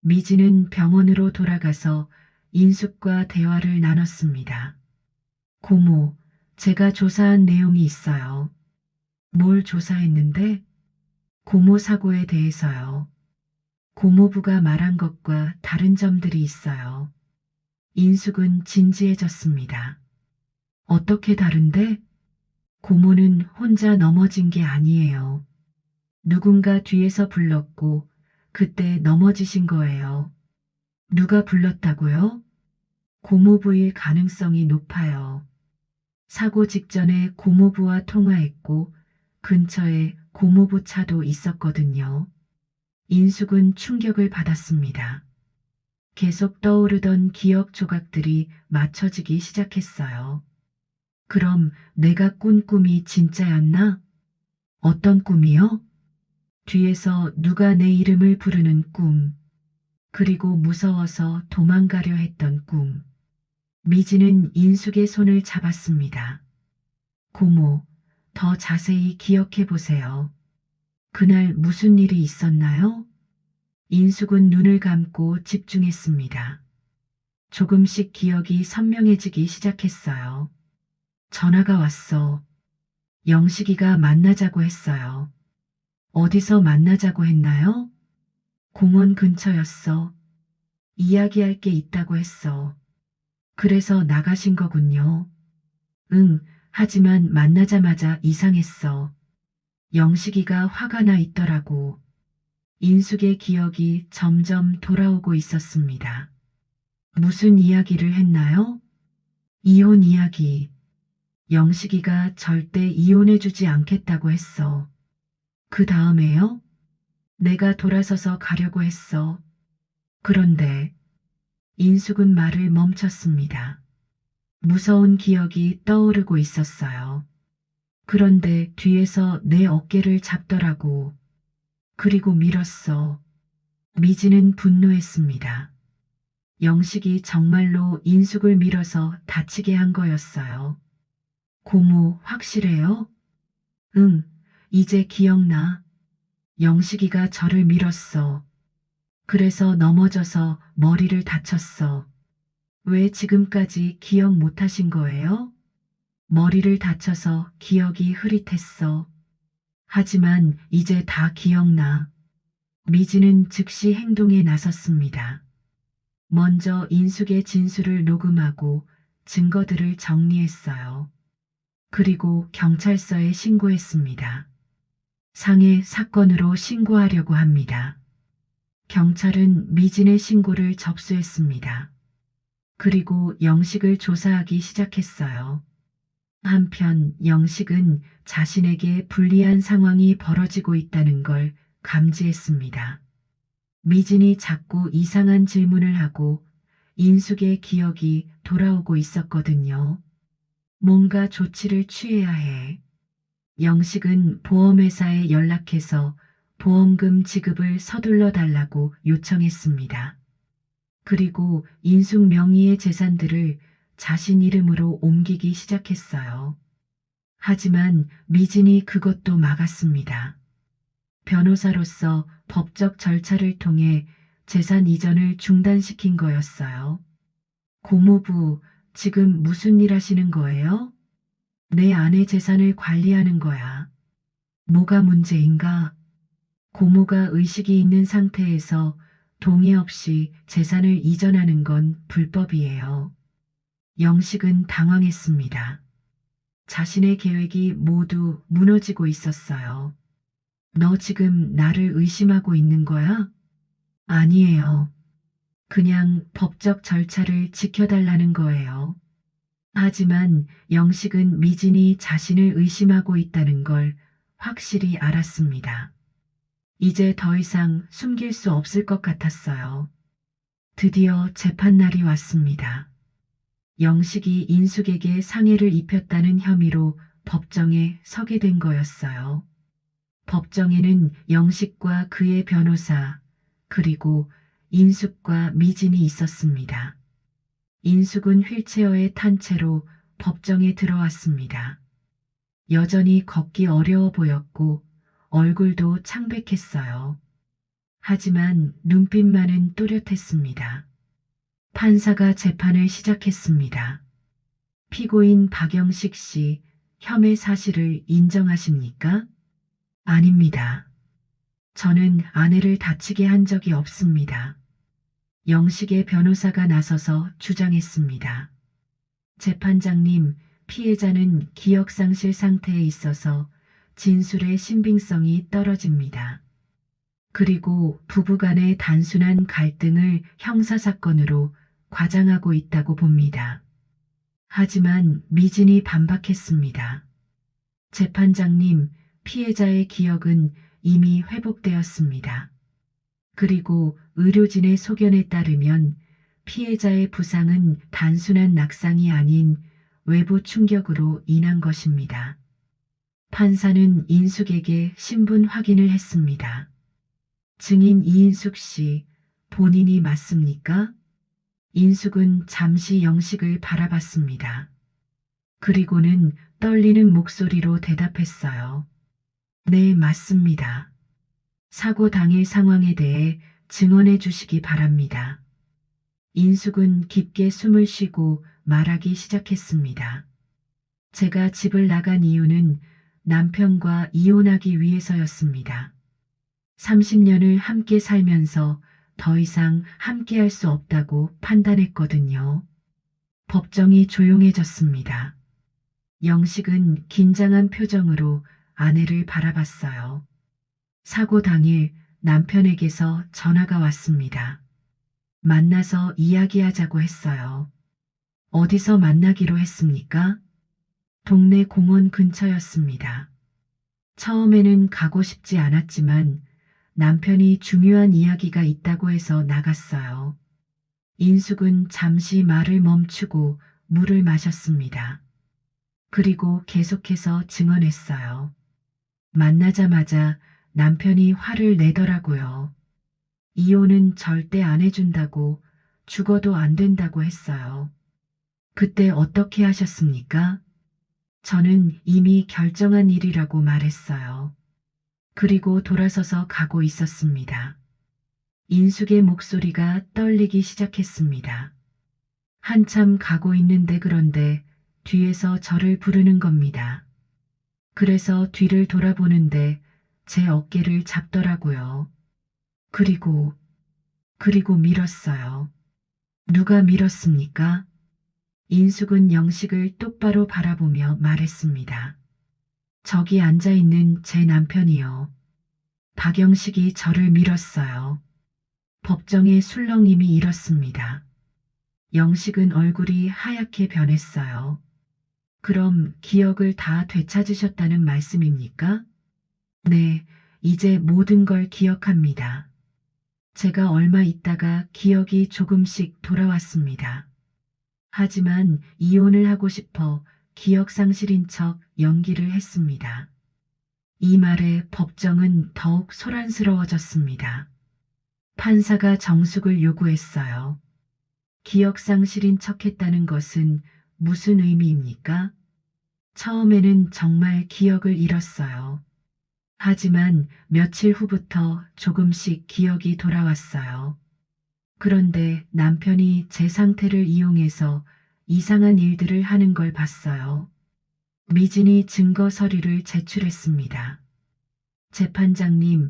미지는 병원으로 돌아가서 인숙과 대화를 나눴습니다. 고모, 제가 조사한 내용이 있어요. 뭘 조사했는데? 고모 사고에 대해서요. 고모부가 말한 것과 다른 점들이 있어요. 인숙은 진지해졌습니다. 어떻게 다른데? 고모는 혼자 넘어진 게 아니에요. 누군가 뒤에서 불렀고 그때 넘어지신 거예요. 누가 불렀다고요? 고모부일 가능성이 높아요. 사고 직전에 고모부와 통화했고 근처에 고모부 차도 있었거든요. 인숙은 충격을 받았습니다. 계속 떠오르던 기억 조각들이 맞춰지기 시작했어요. 그럼 내가 꾼 꿈이 진짜였나? 어떤 꿈이요? 뒤에서 누가 내 이름을 부르는 꿈. 그리고 무서워서 도망가려 했던 꿈. 미지는 인숙의 손을 잡았습니다. 고모, 더 자세히 기억해 보세요. 그날 무슨 일이 있었나요? 인숙은 눈을 감고 집중했습니다. 조금씩 기억이 선명해지기 시작했어요. 전화가 왔어. 영식이가 만나자고 했어요. 어디서 만나자고 했나요? 공원 근처였어. 이야기할 게 있다고 했어. 그래서 나가신 거군요. 응, 하지만 만나자마자 이상했어. 영식이가 화가 나 있더라고. 인숙의 기억이 점점 돌아오고 있었습니다. 무슨 이야기를 했나요? 이혼 이야기. 영식이가 절대 이혼해주지 않겠다고 했어. 그 다음에요? 내가 돌아서서 가려고 했어. 그런데 인숙은 말을 멈췄습니다. 무서운 기억이 떠오르고 있었어요. 그런데 뒤에서 내 어깨를 잡더라고. 그리고 밀었어. 미지는 분노했습니다. 영식이 정말로 인숙을 밀어서 다치게 한 거였어요. 고모, 확실해요? 응, 이제 기억나. 영식이가 저를 밀었어. 그래서 넘어져서 머리를 다쳤어. 왜 지금까지 기억 못 하신 거예요? 머리를 다쳐서 기억이 흐릿했어. 하지만 이제 다 기억나. 미지는 즉시 행동에 나섰습니다. 먼저 인숙의 진술을 녹음하고 증거들을 정리했어요. 그리고 경찰서에 신고했습니다. 상해 사건으로 신고하려고 합니다. 경찰은 미진의 신고를 접수했습니다. 그리고 영식을 조사하기 시작했어요. 한편 영식은 자신에게 불리한 상황이 벌어지고 있다는 걸 감지했습니다. 미진이 자꾸 이상한 질문을 하고 인숙의 기억이 돌아오고 있었거든요. 뭔가 조치를 취해야 해. 영식은 보험회사에 연락해서 보험금 지급을 서둘러 달라고 요청했습니다. 그리고 인숙 명의의 재산들을 자신 이름으로 옮기기 시작했어요. 하지만 미진이 그것도 막았습니다. 변호사로서 법적 절차를 통해 재산 이전을 중단시킨 거였어요. 고모부, 지금 무슨 일 하시는 거예요? 내 아내 재산을 관리하는 거야. 뭐가 문제인가? 고모가 의식이 있는 상태에서 동의 없이 재산을 이전하는 건 불법이에요. 영식은 당황했습니다. 자신의 계획이 모두 무너지고 있었어요. 너 지금 나를 의심하고 있는 거야? 아니에요. 그냥 법적 절차를 지켜달라는 거예요. 하지만 영식은 미진이 자신을 의심하고 있다는 걸 확실히 알았습니다. 이제 더 이상 숨길 수 없을 것 같았어요. 드디어 재판날이 왔습니다. 영식이 인숙에게 상해를 입혔다는 혐의로 법정에 서게 된 거였어요. 법정에는 영식과 그의 변호사, 그리고 인숙과 미진이 있었습니다. 인숙은 휠체어에 탄 채로 법정에 들어왔습니다. 여전히 걷기 어려워 보였고 얼굴도 창백했어요. 하지만 눈빛만은 또렷했습니다. 판사가 재판을 시작했습니다. 피고인 박영식 씨, 혐의 사실을 인정하십니까? 아닙니다. 저는 아내를 다치게 한 적이 없습니다. 영식의 변호사가 나서서 주장했습니다. 재판장님, 피해자는 기억상실 상태에 있어서 진술의 신빙성이 떨어집니다. 그리고 부부간의 단순한 갈등을 형사사건으로 과장하고 있다고 봅니다. 하지만 미진이 반박했습니다. 재판장님, 피해자의 기억은 이미 회복되었습니다. 그리고 의료진의 소견에 따르면 피해자의 부상은 단순한 낙상이 아닌 외부 충격으로 인한 것입니다. 판사는 인숙에게 신분 확인을 했습니다. 증인 이인숙 씨, 본인이 맞습니까? 인숙은 잠시 영식을 바라봤습니다. 그리고는 떨리는 목소리로 대답했어요. 네, 맞습니다. 사고 당일 상황에 대해 증언해 주시기 바랍니다. 인숙은 깊게 숨을 쉬고 말하기 시작했습니다. 제가 집을 나간 이유는 남편과 이혼하기 위해서였습니다. 30년을 함께 살면서 더 이상 함께 할 수 없다고 판단했거든요. 법정이 조용해졌습니다. 영식은 긴장한 표정으로 아내를 바라봤어요. 사고 당일 남편에게서 전화가 왔습니다. 만나서 이야기하자고 했어요. 어디서 만나기로 했습니까? 동네 공원 근처였습니다. 처음에는 가고 싶지 않았지만 남편이 중요한 이야기가 있다고 해서 나갔어요. 인숙은 잠시 말을 멈추고 물을 마셨습니다. 그리고 계속해서 증언했어요. 만나자마자 남편이 화를 내더라고요. 이혼은 절대 안 해준다고, 죽어도 안 된다고 했어요. 그때 어떻게 하셨습니까? 저는 이미 결정한 일이라고 말했어요. 그리고 돌아서서 가고 있었습니다. 인숙의 목소리가 떨리기 시작했습니다. 한참 가고 있는데 그런데 뒤에서 저를 부르는 겁니다. 그래서 뒤를 돌아보는데 제 어깨를 잡더라고요. 그리고 밀었어요. 누가 밀었습니까? 인숙은 영식을 똑바로 바라보며 말했습니다. 저기 앉아있는 제 남편이요. 박영식이 저를 밀었어요. 법정의 술렁임이 일었습니다. 영식은 얼굴이 하얗게 변했어요. 그럼 기억을 다 되찾으셨다는 말씀입니까? 네, 이제 모든 걸 기억합니다. 제가 얼마 있다가 기억이 조금씩 돌아왔습니다. 하지만 이혼을 하고 싶어 기억 상실인 척 연기를 했습니다. 이 말에 법정은 더욱 소란스러워졌습니다. 판사가 정숙을 요구했어요. 기억 상실인 척 했다는 것은 무슨 의미입니까? 처음에는 정말 기억을 잃었어요. 하지만 며칠 후부터 조금씩 기억이 돌아왔어요. 그런데 남편이 제 상태를 이용해서 이상한 일들을 하는 걸 봤어요. 미진이 증거 서류를 제출했습니다. 재판장님,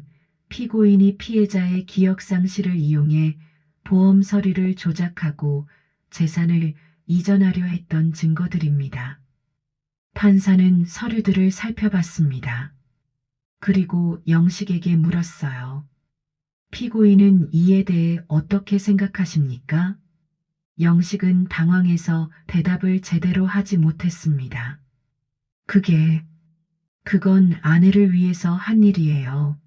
피고인이 피해자의 기억 상실을 이용해 보험 서류를 조작하고 재산을 이전하려 했던 증거들입니다. 판사는 서류들을 살펴봤습니다. 그리고 영식에게 물었어요. 피고인은 이에 대해 어떻게 생각하십니까? 영식은 당황해서 대답을 제대로 하지 못했습니다. 그건 아내를 위해서 한 일이에요.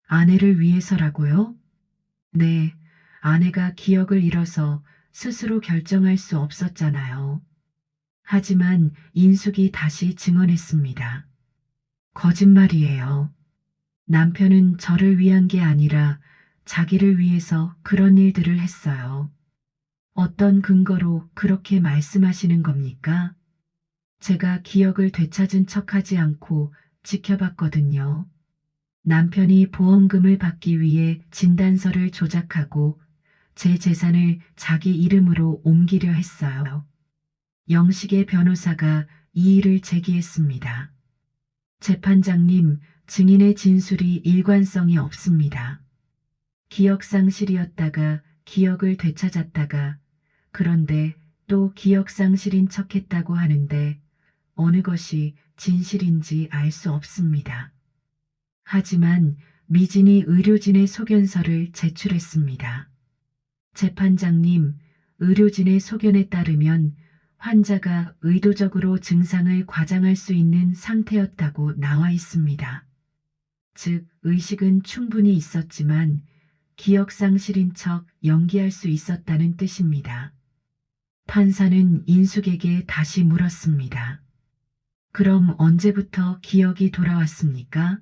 아내를 위해서라고요? 네, 아내가 기억을 잃어서 스스로 결정할 수 없었잖아요. 하지만 인숙이 다시 증언했습니다. 거짓말이에요. 남편은 저를 위한 게 아니라 자기를 위해서 그런 일들을 했어요. 어떤 근거로 그렇게 말씀하시는 겁니까? 제가 기억을 되찾은 척하지 않고 지켜봤거든요. 남편이 보험금을 받기 위해 진단서를 조작하고 제 재산을 자기 이름으로 옮기려 했어요. 영식의 변호사가 이 일을 제기했습니다. 재판장님, 증인의 진술이 일관성이 없습니다. 기억상실이었다가 기억을 되찾았다가 그런데 또 기억상실인 척했다고 하는데 어느 것이 진실인지 알 수 없습니다. 하지만 미진이 의료진의 소견서를 제출했습니다. 재판장님, 의료진의 소견에 따르면 환자가 의도적으로 증상을 과장할 수 있는 상태였다고 나와 있습니다. 즉, 의식은 충분히 있었지만 기억상실인 척 연기할 수 있었다는 뜻입니다. 판사는 인숙에게 다시 물었습니다. 그럼 언제부터 기억이 돌아왔습니까?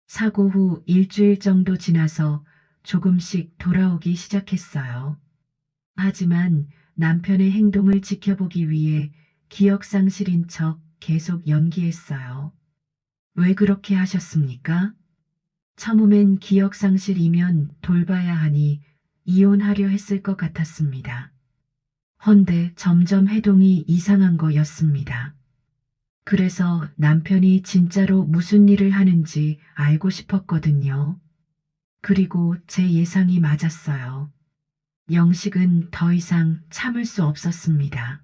사고 후 일주일 정도 지나서 조금씩 돌아오기 시작했어요. 하지만 남편의 행동을 지켜보기 위해 기억상실인 척 계속 연기했어요. 왜 그렇게 하셨습니까? 처음엔 기억상실이면 돌봐야 하니 이혼하려 했을 것 같았습니다. 헌데 점점 해동이 이상한 거였습니다. 그래서 남편이 진짜로 무슨 일을 하는지 알고 싶었거든요. 그리고 제 예상이 맞았어요. 영식은 더 이상 참을 수 없었습니다.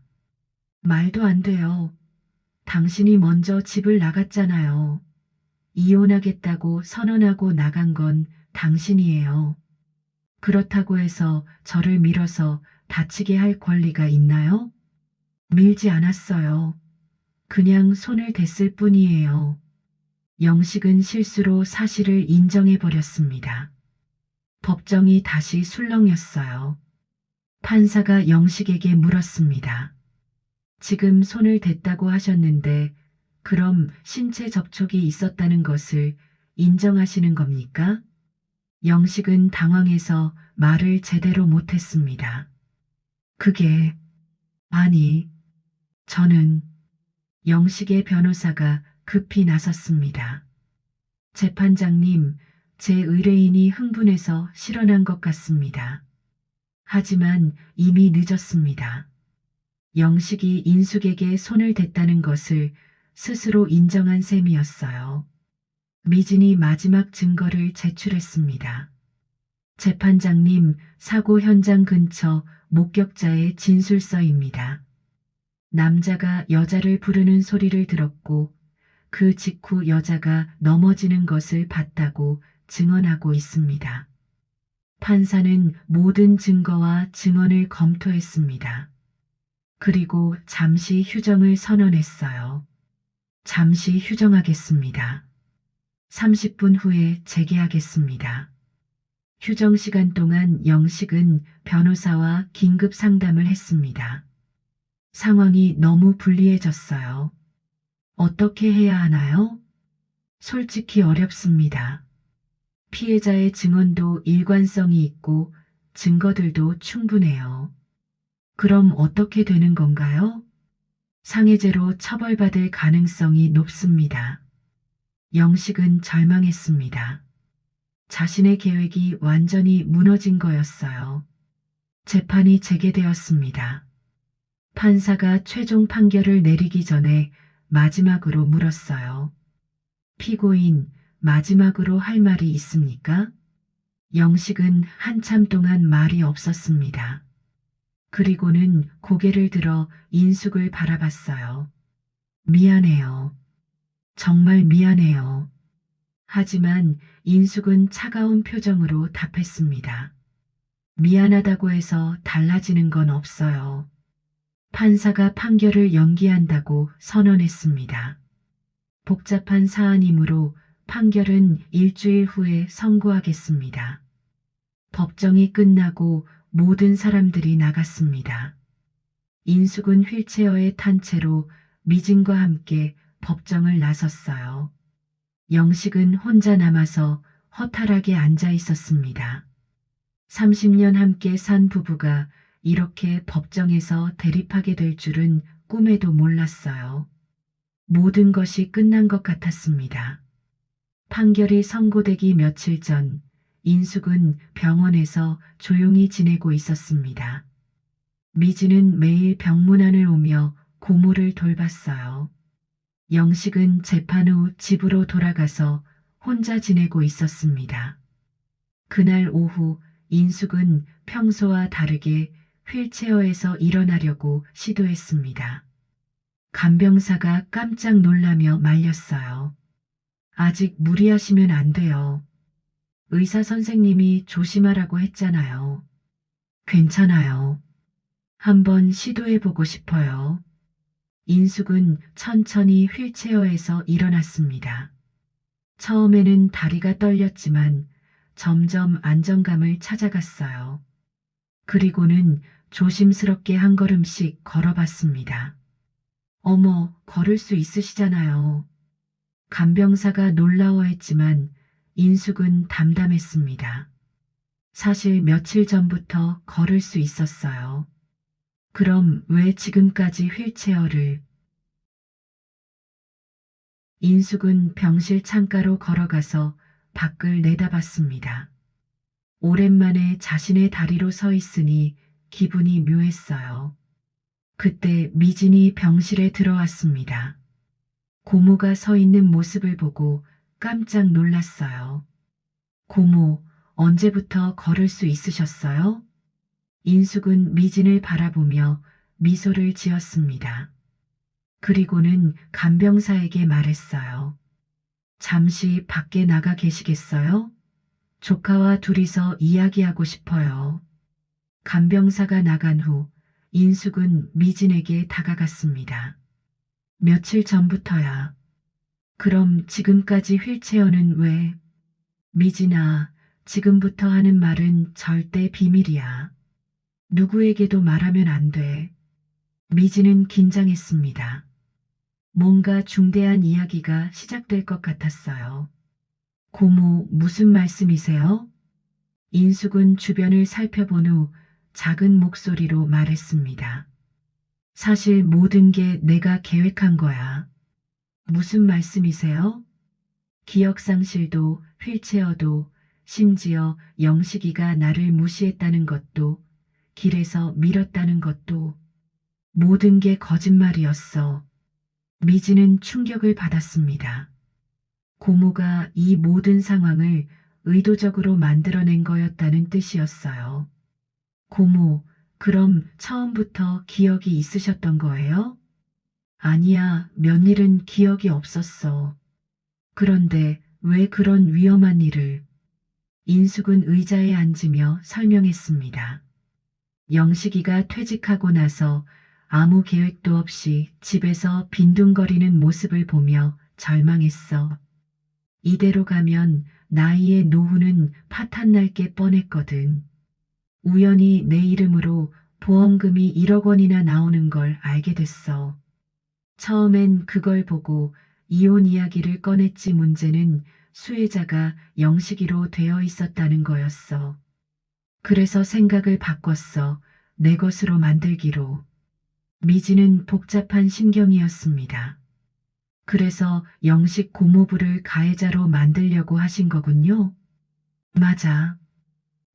말도 안 돼요. 당신이 먼저 집을 나갔잖아요. 이혼하겠다고 선언하고 나간 건 당신이에요. 그렇다고 해서 저를 밀어서 다치게 할 권리가 있나요? 밀지 않았어요. 그냥 손을 댔을 뿐이에요. 영식은 실수로 사실을 인정해버렸습니다. 법정이 다시 술렁였어요. 판사가 영식에게 물었습니다. 지금 손을 댔다고 하셨는데 그럼 신체 접촉이 있었다는 것을 인정하시는 겁니까? 영식은 당황해서 말을 제대로 못했습니다. 그게 아니, 저는 영식의 변호사가 급히 나섰습니다. 재판장님, 제 의뢰인이 흥분해서 실언한 것 같습니다. 하지만 이미 늦었습니다. 영식이 인숙에게 손을 댔다는 것을 스스로 인정한 셈이었어요. 미진이 마지막 증거를 제출했습니다. 재판장님, 사고 현장 근처 목격자의 진술서입니다. 남자가 여자를 부르는 소리를 들었고 그 직후 여자가 넘어지는 것을 봤다고 증언하고 있습니다. 판사는 모든 증거와 증언을 검토했습니다. 그리고 잠시 휴정을 선언했어요. 잠시 휴정하겠습니다. 30분 후에 재개하겠습니다. 휴정 시간 동안 영식은 변호사와 긴급 상담을 했습니다. 상황이 너무 불리해졌어요. 어떻게 해야 하나요? 솔직히 어렵습니다. 피해자의 증언도 일관성이 있고 증거들도 충분해요. 그럼 어떻게 되는 건가요? 상해죄로 처벌받을 가능성이 높습니다. 영식은 절망했습니다. 자신의 계획이 완전히 무너진 거였어요. 재판이 재개되었습니다. 판사가 최종 판결을 내리기 전에 마지막으로 물었어요. 피고인, 마지막으로 할 말이 있습니까? 영식은 한참 동안 말이 없었습니다. 그리고는 고개를 들어 인숙을 바라봤어요. 미안해요. 정말 미안해요. 하지만 인숙은 차가운 표정으로 답했습니다. 미안하다고 해서 달라지는 건 없어요. 판사가 판결을 연기한다고 선언했습니다. 복잡한 사안이므로 판결은 일주일 후에 선고하겠습니다. 법정이 끝나고 모든 사람들이 나갔습니다. 인숙은 휠체어에 탄 채로 미진과 함께 법정을 나섰어요. 영식은 혼자 남아서 허탈하게 앉아 있었습니다. 30년 함께 산 부부가 이렇게 법정에서 대립하게 될 줄은 꿈에도 몰랐어요. 모든 것이 끝난 것 같았습니다. 판결이 선고되기 며칠 전 인숙은 병원에서 조용히 지내고 있었습니다. 미진은 매일 병문안을 오며 고모를 돌봤어요. 영식은 재판 후 집으로 돌아가서 혼자 지내고 있었습니다. 그날 오후 인숙은 평소와 다르게 휠체어에서 일어나려고 시도했습니다. 간병사가 깜짝 놀라며 말렸어요. 아직 무리하시면 안 돼요. 의사 선생님이 조심하라고 했잖아요. 괜찮아요. 한번 시도해보고 싶어요. 인숙은 천천히 휠체어에서 일어났습니다. 처음에는 다리가 떨렸지만 점점 안정감을 찾아갔어요. 그리고는 조심스럽게 한 걸음씩 걸어봤습니다. 어머, 걸을 수 있으시잖아요. 간병사가 놀라워했지만 인숙은 담담했습니다. 사실 며칠 전부터 걸을 수 있었어요. 그럼 왜 지금까지 휠체어를? 인숙은 병실 창가로 걸어가서 밖을 내다봤습니다. 오랜만에 자신의 다리로 서 있으니 기분이 묘했어요. 그때 미진이 병실에 들어왔습니다. 고모가 서 있는 모습을 보고 깜짝 놀랐어요. 고모, 언제부터 걸을 수 있으셨어요? 인숙은 미진을 바라보며 미소를 지었습니다. 그리고는 간병사에게 말했어요. 잠시 밖에 나가 계시겠어요? 조카와 둘이서 이야기하고 싶어요. 간병사가 나간 후 인숙은 미진에게 다가갔습니다. 며칠 전부터야. 그럼 지금까지 휠체어는 왜? 미진아, 지금부터 하는 말은 절대 비밀이야. 누구에게도 말하면 안 돼. 미진은 긴장했습니다. 뭔가 중대한 이야기가 시작될 것 같았어요. 고모, 무슨 말씀이세요? 인숙은 주변을 살펴본 후 작은 목소리로 말했습니다. 사실 모든 게 내가 계획한 거야. 무슨 말씀이세요? 기억상실도 휠체어도 심지어 영식이가 나를 무시했다는 것도 길에서 밀었다는 것도 모든 게 거짓말이었어. 미지는 충격을 받았습니다. 고모가 이 모든 상황을 의도적으로 만들어낸 거였다는 뜻이었어요. 고모, 그럼 처음부터 기억이 있으셨던 거예요? 아니야, 며느리는 기억이 없었어. 그런데 왜 그런 위험한 일을? 인숙은 의자에 앉으며 설명했습니다. 영식이가 퇴직하고 나서 아무 계획도 없이 집에서 빈둥거리는 모습을 보며 절망했어. 이대로 가면 나이의 노후는 파탄날 게 뻔했거든. 우연히 내 이름으로 보험금이 1억 원이나 나오는 걸 알게 됐어. 처음엔 그걸 보고 이혼 이야기를 꺼냈지 문제는 수혜자가 영식이로 되어 있었다는 거였어. 그래서 생각을 바꿨어. 내 것으로 만들기로. 미지는 복잡한 심경이었습니다. 그래서 영식 고모부를 가해자로 만들려고 하신 거군요. 맞아.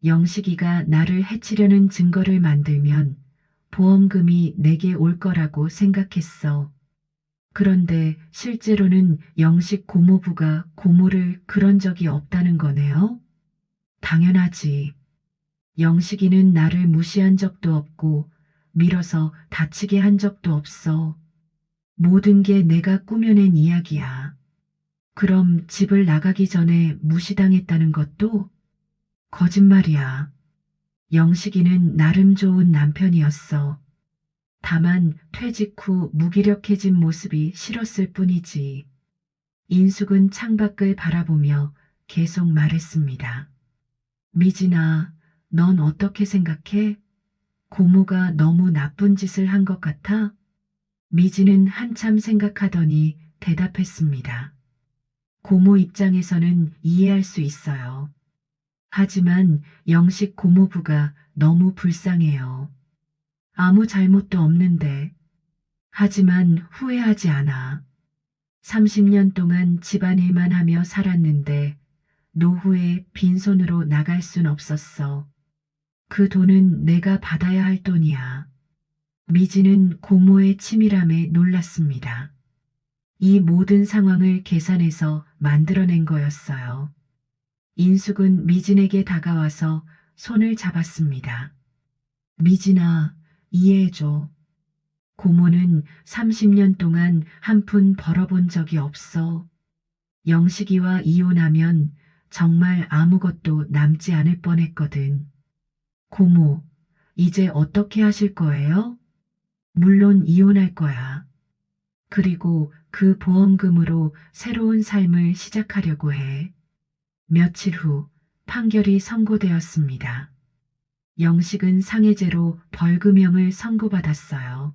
영식이가 나를 해치려는 증거를 만들면 보험금이 내게 올 거라고 생각했어. 그런데 실제로는 영식 고모부가 고모를 그런 적이 없다는 거네요? 당연하지. 영식이는 나를 무시한 적도 없고 밀어서 다치게 한 적도 없어. 모든 게 내가 꾸며낸 이야기야. 그럼 집을 나가기 전에 무시당했다는 것도 거짓말이야. 영식이는 나름 좋은 남편이었어. 다만 퇴직 후 무기력해진 모습이 싫었을 뿐이지. 인숙은 창밖을 바라보며 계속 말했습니다. 미진아, 넌 어떻게 생각해? 고모가 너무 나쁜 짓을 한 것 같아? 미진은 한참 생각하더니 대답했습니다. 고모 입장에서는 이해할 수 있어요. 하지만 영식 고모부가 너무 불쌍해요. 아무 잘못도 없는데. 하지만 후회하지 않아. 30년 동안 집안일만 하며 살았는데 노후에 빈손으로 나갈 순 없었어. 그 돈은 내가 받아야 할 돈이야. 미지는 고모의 치밀함에 놀랐습니다. 이 모든 상황을 계산해서 만들어낸 거였어요. 인숙은 미진에게 다가와서 손을 잡았습니다. 미진아, 이해해줘. 고모는 30년 동안 한 푼 벌어본 적이 없어. 영식이와 이혼하면 정말 아무것도 남지 않을 뻔했거든. 고모, 이제 어떻게 하실 거예요? 물론 이혼할 거야. 그리고 그 보험금으로 새로운 삶을 시작하려고 해. 며칠 후 판결이 선고되었습니다. 영식은 상해죄로 벌금형을 선고받았어요.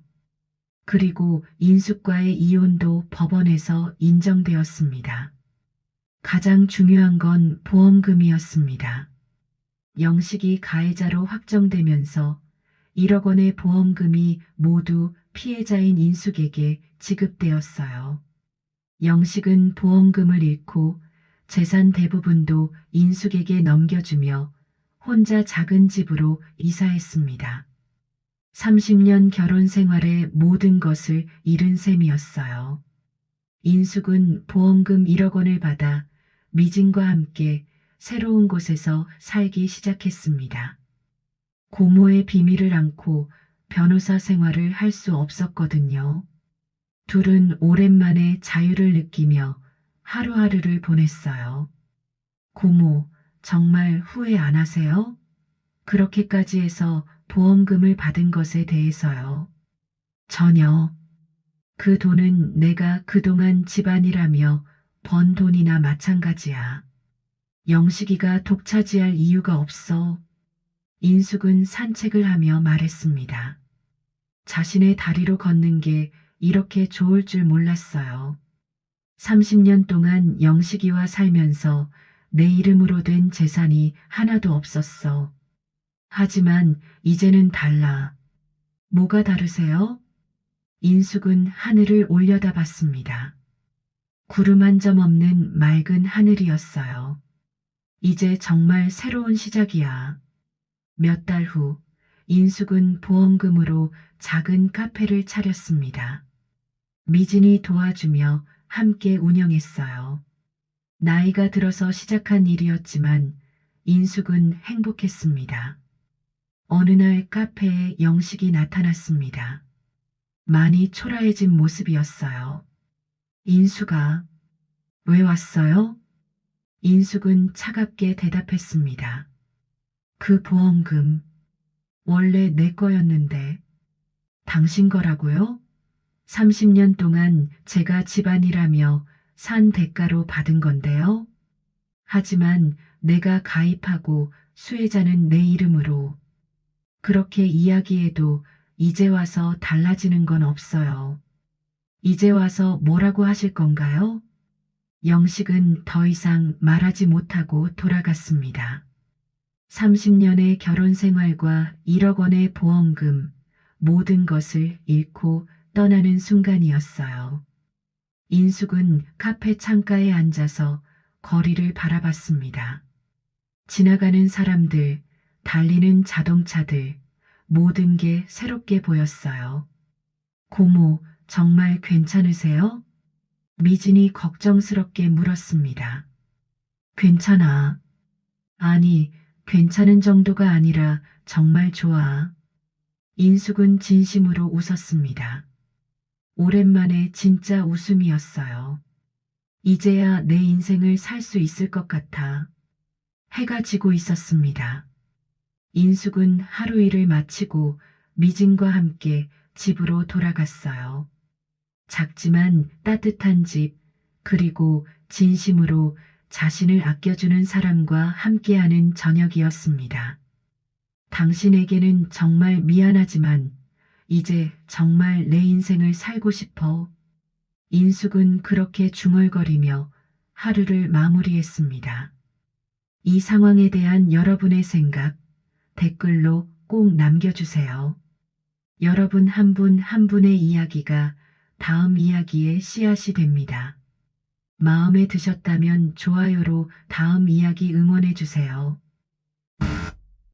그리고 인숙과의 이혼도 법원에서 인정되었습니다. 가장 중요한 건 보험금이었습니다. 영식이 가해자로 확정되면서 1억 원의 보험금이 모두 피해자인 인숙에게 지급되었어요. 영식은 보험금을 잃고 재산 대부분도 인숙에게 넘겨주며 혼자 작은 집으로 이사했습니다. 30년 결혼 생활의 모든 것을 잃은 셈이었어요. 인숙은 보험금 1억 원을 받아 미진과 함께 새로운 곳에서 살기 시작했습니다. 고모의 비밀을 안고 변호사 생활을 할 수 없었거든요. 둘은 오랜만에 자유를 느끼며 하루하루를 보냈어요. 고모, 정말 후회 안 하세요? 그렇게까지 해서 보험금을 받은 것에 대해서요. 전혀. 그 돈은 내가 그동안 집안일하며 번 돈이나 마찬가지야. 영식이가 독차지할 이유가 없어. 인숙은 산책을 하며 말했습니다. 자신의 다리로 걷는 게 이렇게 좋을 줄 몰랐어요. 30년 동안 영식이와 살면서 내 이름으로 된 재산이 하나도 없었어. 하지만 이제는 달라. 뭐가 다르세요? 인숙은 하늘을 올려다봤습니다. 구름 한 점 없는 맑은 하늘이었어요. 이제 정말 새로운 시작이야. 몇 달 후, 인숙은 보험금으로 작은 카페를 차렸습니다. 미진이 도와주며 함께 운영했어요. 나이가 들어서 시작한 일이었지만 인숙은 행복했습니다. 어느 날 카페에 영식이 나타났습니다. 많이 초라해진 모습이었어요. 인숙아, 왜 왔어요? 인숙은 차갑게 대답했습니다. 그 보험금, 원래 내 거였는데, 당신 거라고요? 30년 동안 제가 집안일하며 산 대가로 받은 건데요. 하지만 내가 가입하고 수혜자는 내 이름으로. 그렇게 이야기해도 이제 와서 달라지는 건 없어요. 이제 와서 뭐라고 하실 건가요? 영식은 더 이상 말하지 못하고 돌아갔습니다. 30년의 결혼 생활과 1억 원의 보험금, 모든 것을 잃고 떠나는 순간이었어요. 인숙은 카페 창가에 앉아서 거리를 바라봤습니다. 지나가는 사람들, 달리는 자동차들, 모든 게 새롭게 보였어요. 고모, 정말 괜찮으세요? 미진이 걱정스럽게 물었습니다. 괜찮아. 아니, 괜찮은 정도가 아니라 정말 좋아. 인숙은 진심으로 웃었습니다. 오랜만에 진짜 웃음이었어요. 이제야 내 인생을 살 수 있을 것 같아. 해가 지고 있었습니다. 인숙은 하루 일을 마치고 미진과 함께 집으로 돌아갔어요. 작지만 따뜻한 집, 그리고 진심으로 자신을 아껴주는 사람과 함께하는 저녁이었습니다. 당신에게는 정말 미안하지만 이제 정말 내 인생을 살고 싶어. 인숙은 그렇게 중얼거리며 하루를 마무리했습니다. 이 상황에 대한 여러분의 생각, 댓글로 꼭 남겨주세요. 여러분 한 분 한 분의 이야기가 다음 이야기의 씨앗이 됩니다. 마음에 드셨다면 좋아요로 다음 이야기 응원해주세요.